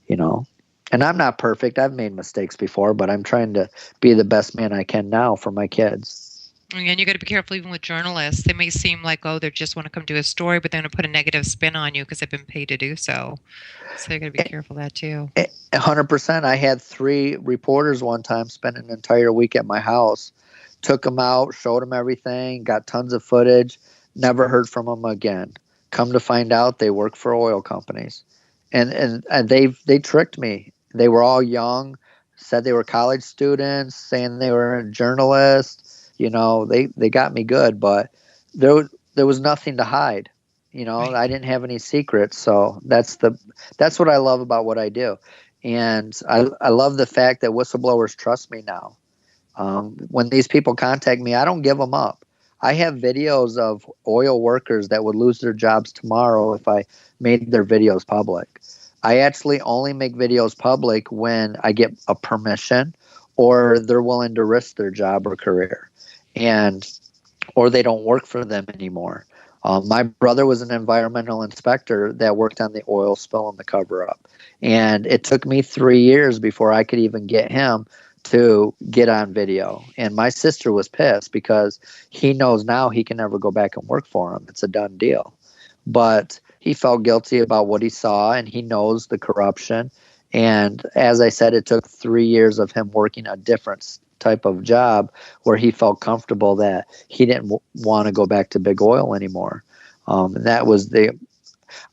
And I'm not perfect. I've made mistakes before, but I'm trying to be the best man I can now for my kids. And you got to be careful even with journalists. They may seem like, oh, they just want to come do a story, but they're going to put a negative spin on you because they've been paid to do so. So you got to be careful of that too. 100%. I had 3 reporters one time spend an entire week at my house, took them out, showed them everything, got tons of footage, never heard from them again. Come to find out, they work for oil companies, and they tricked me. They were all young, said they were college students, saying they were a journalist. They got me good, but there was nothing to hide. Right. I didn't have any secrets, so that's what I love about what I do. And I love the fact that whistleblowers trust me now. When these people contact me, I don't give them up. I have videos of oil workers that would lose their jobs tomorrow if I made their videos public. I actually only make videos public when I get a permission or they're willing to risk their job or career, and or they don't work for them anymore. My brother was an environmental inspector that worked on the oil spill and the cover up. And it took me 3 years before I could even get him to get on video. And my sister was pissed because he knows now he can never go back and work for him. It's a done deal. But he felt guilty about what he saw, and he knows the corruption. And as I said, it took 3 years of him working a different type of job where he felt comfortable that he didn't want to go back to big oil anymore. That was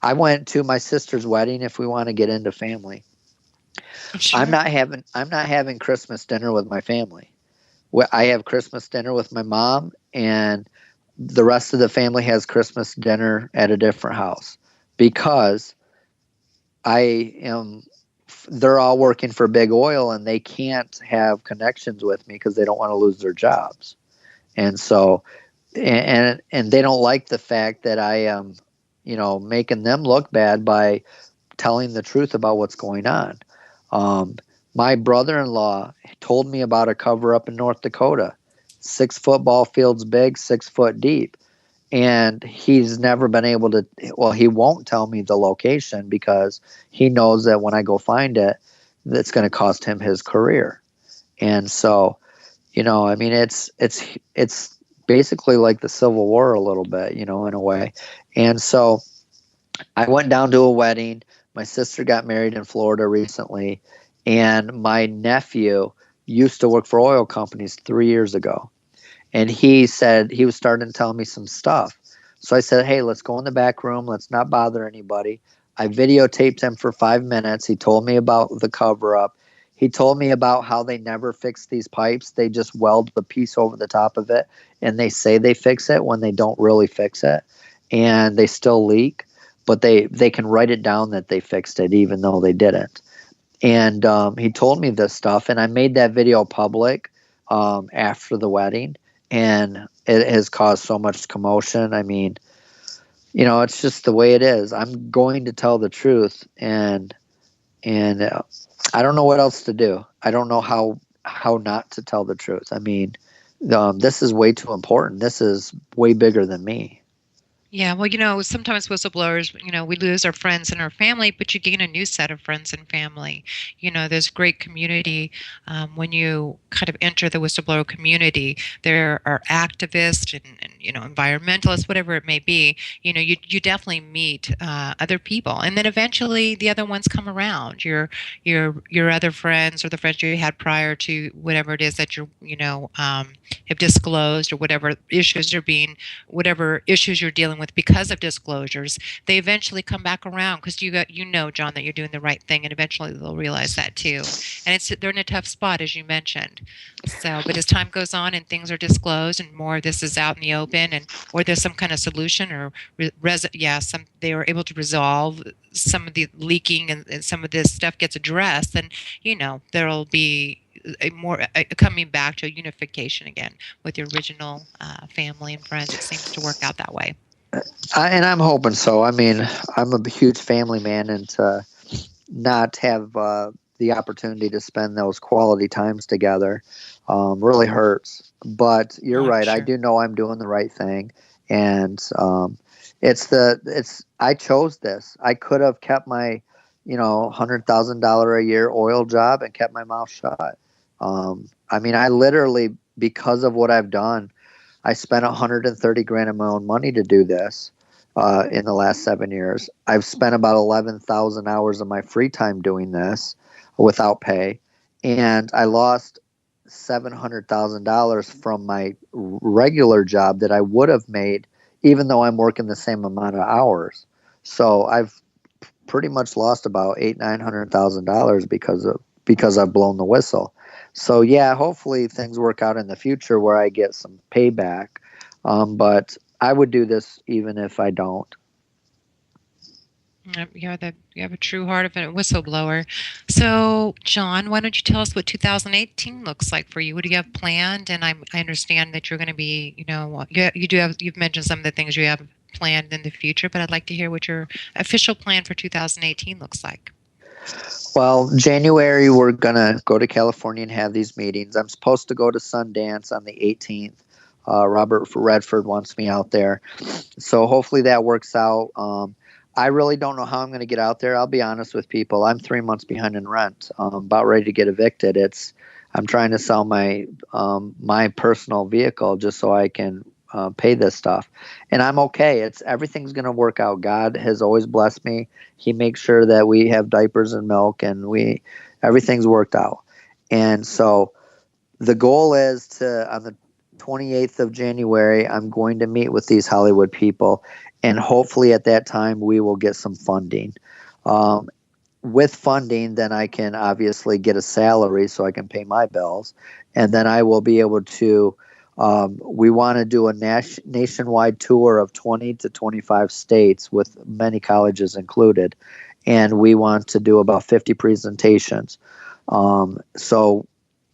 I went to my sister's wedding. If we want to get into family, Sure. I'm not having Christmas dinner with my family. I have Christmas dinner with my mom, and the rest of the family has Christmas dinner at a different house because they're all working for big oil and they can't have connections with me because they don't want to lose their jobs. And so, and they don't like the fact that I am, making them look bad by telling the truth about what's going on. My brother-in-law told me about a cover up in North Dakota, 6 football fields big, 6 foot deep. And he's never been able to, he won't tell me the location because he knows that when I go find it, it's going to cost him his career. And so, it's basically like the Civil War a little bit, in a way. And so I went down to a wedding. My sister got married in Florida recently, and my nephew used to work for oil companies 3 years ago. And he said he was starting to tell me some stuff. So I said, hey, let's go in the back room. Let's not bother anybody. I videotaped him for 5 minutes. He told me about the cover up. He told me about how they never fix these pipes. They just weld the piece over the top of it, and they say they fix it when they don't really fix it, and they still leak. But they can write it down that they fixed it even though they didn't. And he told me this stuff, and I made that video public after the wedding. And it has caused so much commotion. I mean, it's just the way it is. I'm going to tell the truth, and I don't know what else to do. I don't know how not to tell the truth. I mean, this is way too important. This is way bigger than me. Yeah, well, sometimes whistleblowers, we lose our friends and our family, but you gain a new set of friends and family. There's great community when you kind of enter the whistleblower community. There are activists and environmentalists, whatever it may be. You definitely meet other people, and then eventually the other ones come around. Your other friends or the friends you had prior to whatever it is that have disclosed or whatever issues you're dealing with because of disclosures, they eventually come back around because John, that you're doing the right thing, and eventually they'll realize that too. And they're in a tough spot, as you mentioned. So, but as time goes on and things are disclosed and more of this is out in the open, or there's some kind of solution, or they were able to resolve some of the leaking and some of this stuff gets addressed, then there'll be coming back to a unification again with your original family and friends. It seems to work out that way. And I'm hoping so. I mean, I'm a huge family man, and to not have the opportunity to spend those quality times together really hurts. But you're right. Sure. I do know I'm doing the right thing, and I chose this. I could have kept my $100,000 a year oil job and kept my mouth shut. I mean, I literally, because of what I've done, I spent 130 grand of my own money to do this in the last 7 years. I've spent about 11,000 hours of my free time doing this without pay, and I lost $700,000 from my regular job that I would have made even though I'm working the same amount of hours. So I've pretty much lost about $900,000 because I've blown the whistle. So yeah, hopefully things work out in the future where I get some payback. But I would do this even if I don't. You have a true heart of a whistleblower. So, John, why don't you tell us what 2018 looks like for you? What do you have planned? And I understand that you're going to be, you've mentioned some of the things you have planned in the future, but I'd like to hear what your official plan for 2018 looks like. Well, January, we're going to go to California and have these meetings. I'm supposed to go to Sundance on the 18th. Robert Redford wants me out there. So hopefully that works out. I really don't know how I'm going to get out there. I'll be honest with people. I'm 3 months behind in rent. About ready to get evicted. I'm trying to sell my my personal vehicle just so I can pay this stuff, and I'm okay. Everything's going to work out. God has always blessed me. He makes sure that we have diapers and milk, and everything's worked out. And so the goal is to on the 28th of January, I'm going to meet with these Hollywood people. And hopefully at that time, we will get some funding. With funding, then I can obviously get a salary so I can pay my bills. And then I will be able to, we want to do a nationwide tour of 20 to 25 states with many colleges included. And we want to do about 50 presentations. So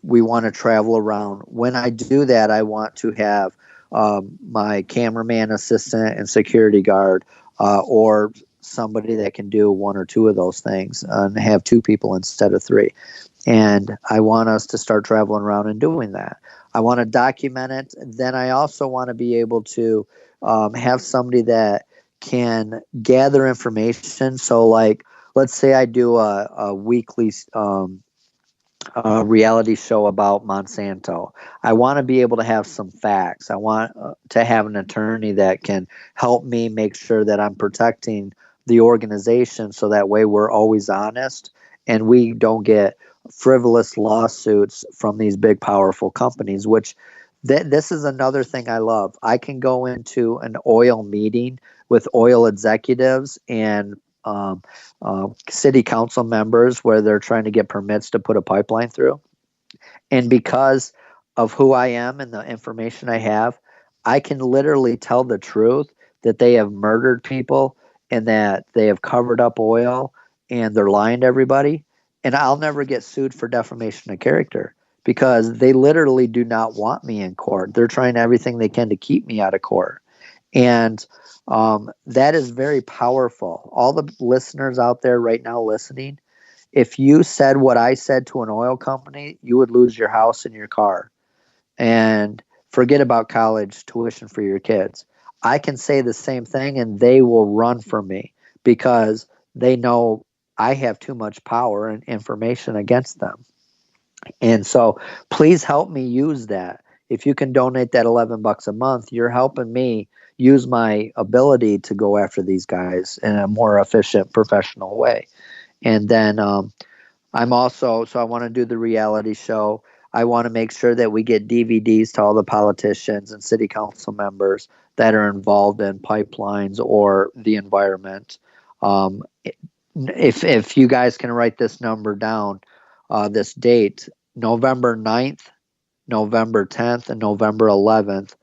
we want to travel around. When I do that, I want to have my cameraman, assistant, and security guard, or somebody that can do one or two of those things, and have two people instead of three. And I want us to start traveling around and doing that. I want to document it. Then I also want to be able to have somebody that can gather information. So, like, let's say I do a weekly reality show about Monsanto. I want to be able to have some facts. I want to have an attorney that can help me make sure that I'm protecting the organization so that way we're always honest and we don't get frivolous lawsuits from these big, powerful companies, which this is another thing I love. I can go into an oil meeting with oil executives and city council members where they're trying to get permits to put a pipeline through. And because of who I am and the information I have, I can literally tell the truth that they have murdered people and that they have covered up oil and they're lying to everybody. And I'll never get sued for defamation of character because they literally do not want me in court. They're trying everything they can to keep me out of court. And that is very powerful. All the listeners out there right now listening, if you said what I said to an oil company, you would lose your house and your car. And forget about college tuition for your kids. I can say the same thing and they will run from me because they know I have too much power and information against them. And so please help me use that. If you can donate that $11 a month, you're helping me use my ability to go after these guys in a more efficient, professional way. And then I'm also, so I want to do the reality show. I want to make sure that we get DVDs to all the politicians and city council members that are involved in pipelines or the environment. If you guys can write this number down, this date, November 9th, November 10th, and November 11th,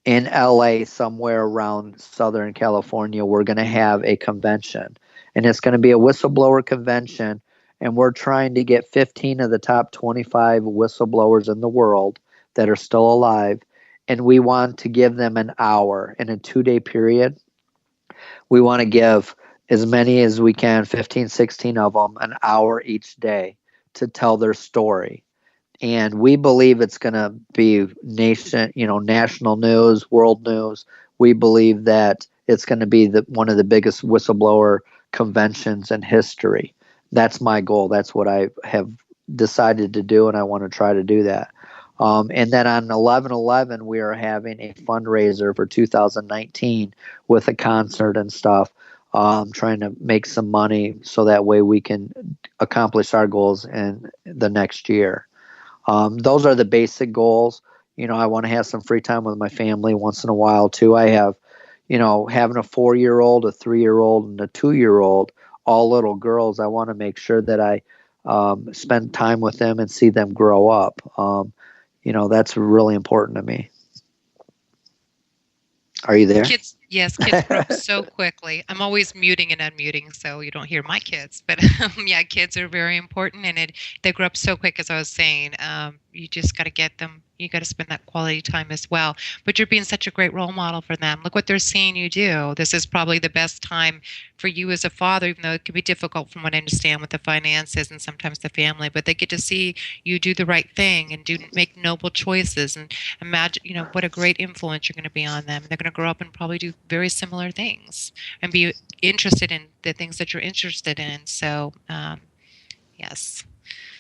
in LA, somewhere around Southern California, we're going to have a convention. And it's going to be a whistleblower convention. And we're trying to get 15 of the top 25 whistleblowers in the world that are still alive. And we want to give them an hour in a 2-day period. We want to give as many as we can, 15, 16 of them, an hour each day to tell their story. And we believe it's going to be national news, world news. We believe that it's going to be one of the biggest whistleblower conventions in history. That's my goal. That's what I have decided to do, and I want to try to do that. And then on 11/11, we are having a fundraiser for 2019 with a concert and stuff, trying to make some money so that way we can accomplish our goals in the next year. Those are the basic goals. I want to have some free time with my family once in a while too. I have, having a 4-year-old, a 3-year-old, and a 2-year-old, all little girls. I want to make sure that I spend time with them and see them grow up. That's really important to me. Are you there? Kids, yes, kids grow up so quickly. I'm always muting and unmuting so you don't hear my kids. But yeah, kids are very important, and they grow up so quick. As I was saying, you just got to get them. You got to spend that quality time as well. But you're being such a great role model for them. Look what they're seeing you do. This is probably the best time for you as a father, even though it can be difficult from what I understand with the finances and sometimes the family. But they get to see you do the right thing and make noble choices. And imagine, what a great influence you're going to be on them. They're going to grow up and probably do very similar things and be interested in the things that you're interested in. So, yes.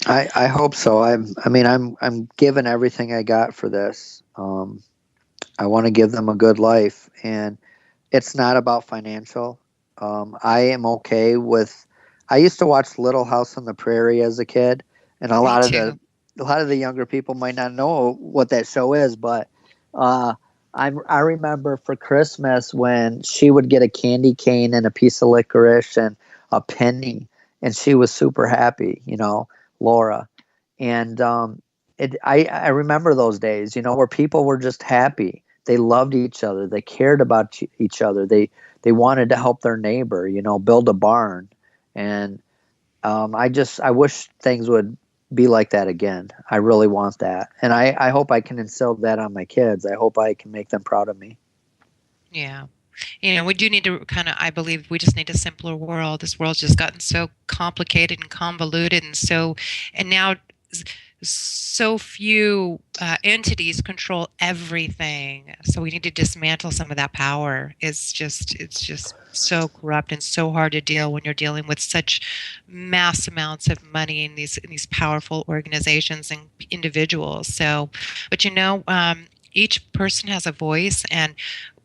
I hope so. I'm giving everything I got for this. I want to give them a good life, and it's not about financial. I am okay with. I used to watch Little House on the Prairie as a kid, and a lot of the younger people might not know what that show is, but I remember for Christmas when she would get a candy cane and a piece of licorice and a penny, and she was super happy, Laura. And I remember those days, where people were just happy. They loved each other. They cared about each other. They wanted to help their neighbor, build a barn. And I wish things would be like that again. I really want that. And I hope I can instill that on my kids. I hope I can make them proud of me. Yeah. We do need to I believe we just need a simpler world. This world's just gotten so complicated and convoluted, and now so few entities control everything. So we need to dismantle some of that power. It's just so corrupt and so hard to deal when you're dealing with such mass amounts of money in these powerful organizations and individuals. So, but each person has a voice, and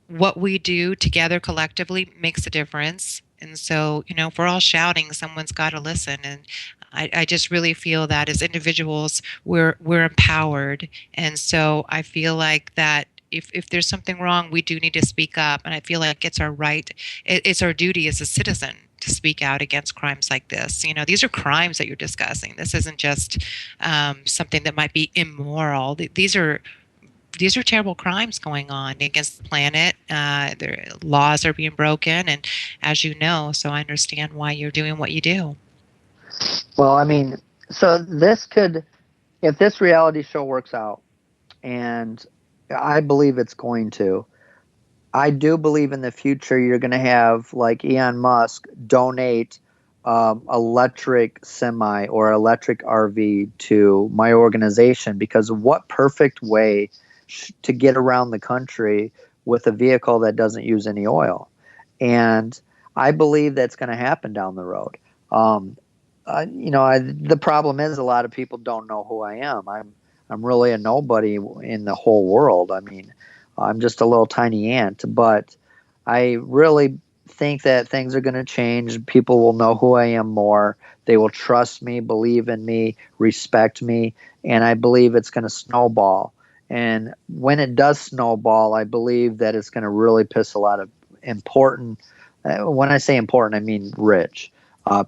what we do together collectively makes a difference. And so, if we're all shouting, someone's got to listen. And I just really feel that as individuals, we're empowered. And so I feel like that if there's something wrong, we do need to speak up. And I feel like it's our right, it's our duty as a citizen to speak out against crimes like this. These are crimes that you're discussing. This isn't just something that might be immoral. These are terrible crimes going on against the planet. Their laws are being broken, and as you know, so I understand why you're doing what you do. Well, so if this reality show works out, and I believe it's going to, I do believe in the future you're going to have, like Elon Musk, donate electric semi or electric RV to my organization, because what perfect way to get around the country with a vehicle that doesn't use any oil. And I believe that's going to happen down the road. The problem is a lot of people don't know who I am. I'm really a nobody in the whole world. I'm just a little tiny ant, but I really think that things are going to change. People will know who I am more. They will trust me, believe in me, respect me, and I believe it's going to snowball. And when it does snowball, I believe that it's going to really piss a lot of important, when I say important, I mean rich,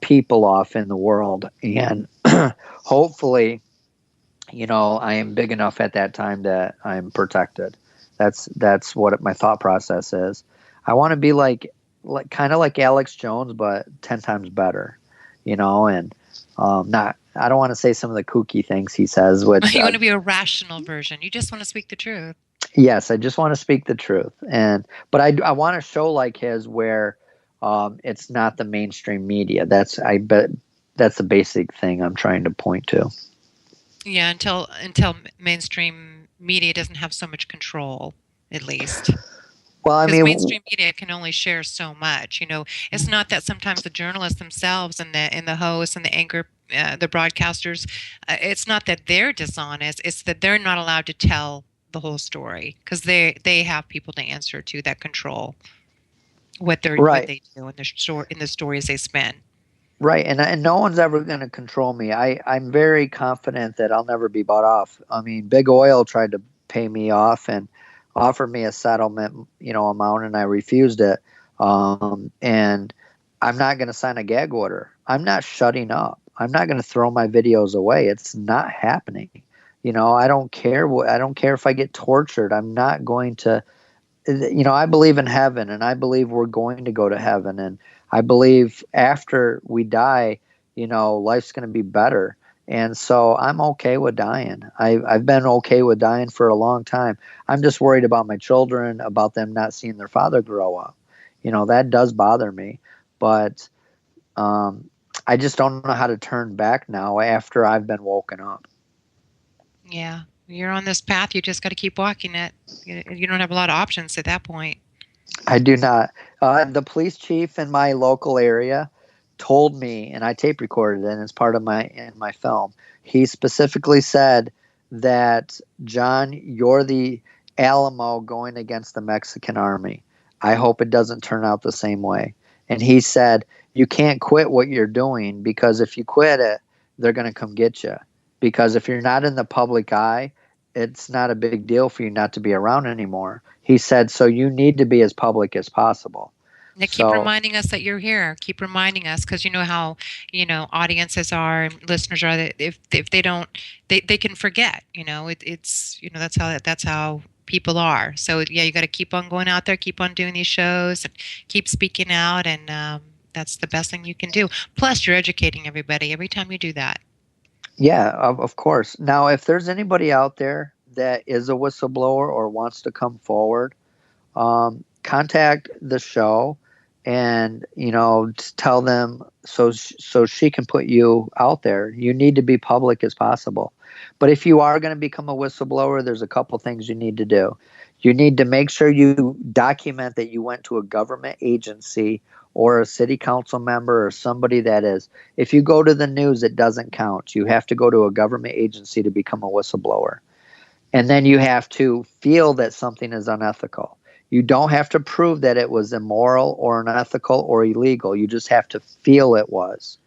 people off in the world. And hopefully, I am big enough at that time that I'm protected. That's what my thought process is. I want to be kind of like Alex Jones, but 10 times better, and I don't want to say some of the kooky things he says. Which you want to be a rational version. You just want to speak the truth. Yes, I just want to speak the truth, but I want a show like his where it's not the mainstream media. That's the basic thing I'm trying to point to. Yeah, until mainstream media doesn't have so much control, at least. Well, I Because mean, mainstream media can only share so much. It's not that sometimes the journalists themselves and the hosts and the anchor, the broadcasters, it's not that they're dishonest. It's that they're not allowed to tell the whole story because they have people to answer to that control what right. they do in the stories they spin. Right, and no one's ever going to control me. I'm very confident that I'll never be bought off. I mean, Big Oil tried to pay me off and offered me a settlement, amount, and I refused it. And I'm not going to sign a gag order. I'm not shutting up. I'm not going to throw my videos away. It's not happening. I don't care I don't care if I get tortured. I'm not going to. I believe in heaven, and I believe we're going to go to heaven, and I believe after we die, life's going to be better. And so I'm okay with dying. I've been okay with dying for a long time. I'm just worried about my children, about them not seeing their father grow up. That does bother me. But I just don't know how to turn back now after I've been woken up. Yeah. You're on this path. You just got to keep walking it. You don't have a lot of options at that point. I do not. The police chief in my local area told me, and I tape recorded it, and it's part of my film. He specifically said that, John, you're the Alamo going against the Mexican army. I hope it doesn't turn out the same way. And he said, you can't quit what you're doing, because if you quit it, they're going to come get you. Because if you're not in the public eye, it's not a big deal for you not to be around anymore. He said, so you need to be as public as possible. Now, keep reminding us that you're here. Keep reminding us, because you know how audiences are and listeners are. That if they don't, they can forget. It's that's how people are. So yeah, you got to keep on going out there, keep on doing these shows, and keep speaking out, and that's the best thing you can do. Plus, you're educating everybody every time you do that. Yeah, of course. Now, if there's anybody out there that is a whistleblower or wants to come forward, contact the show and, tell them so she can put you out there. You need to be public as possible. But if you are going to become a whistleblower, there's a couple things you need to do. You need to make sure you document that you went to a government agency or a city council member or somebody that is. If you go to the news, it doesn't count. You have to go to a government agency to become a whistleblower. And then you have to feel that something is unethical. You don't have to prove that it was immoral or unethical or illegal. You just have to feel it was.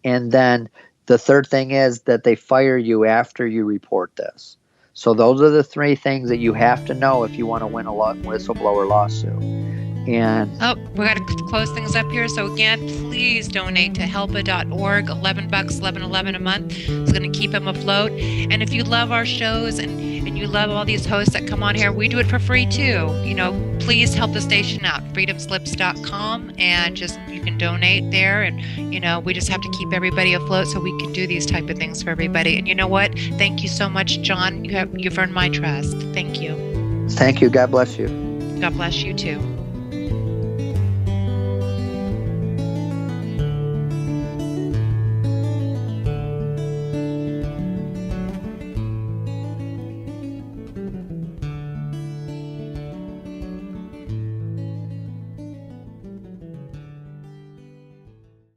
And then the third thing is that they fire you after you report this. So those are the three things that you have to know if you want to win a whistleblower lawsuit. And we got to close things up here. So again, please donate to helpa.org. $11, $11.11 a month. It's going to keep them afloat. And if you love our shows and you love all these hosts that come on here, we do it for free too. Please help the station out. freedomslips.com, and you can donate there. And we just have to keep everybody afloat so we can do these type of things for everybody. And you know what? Thank you so much, John. You've earned my trust. Thank you. Thank you. God bless you. God bless you too.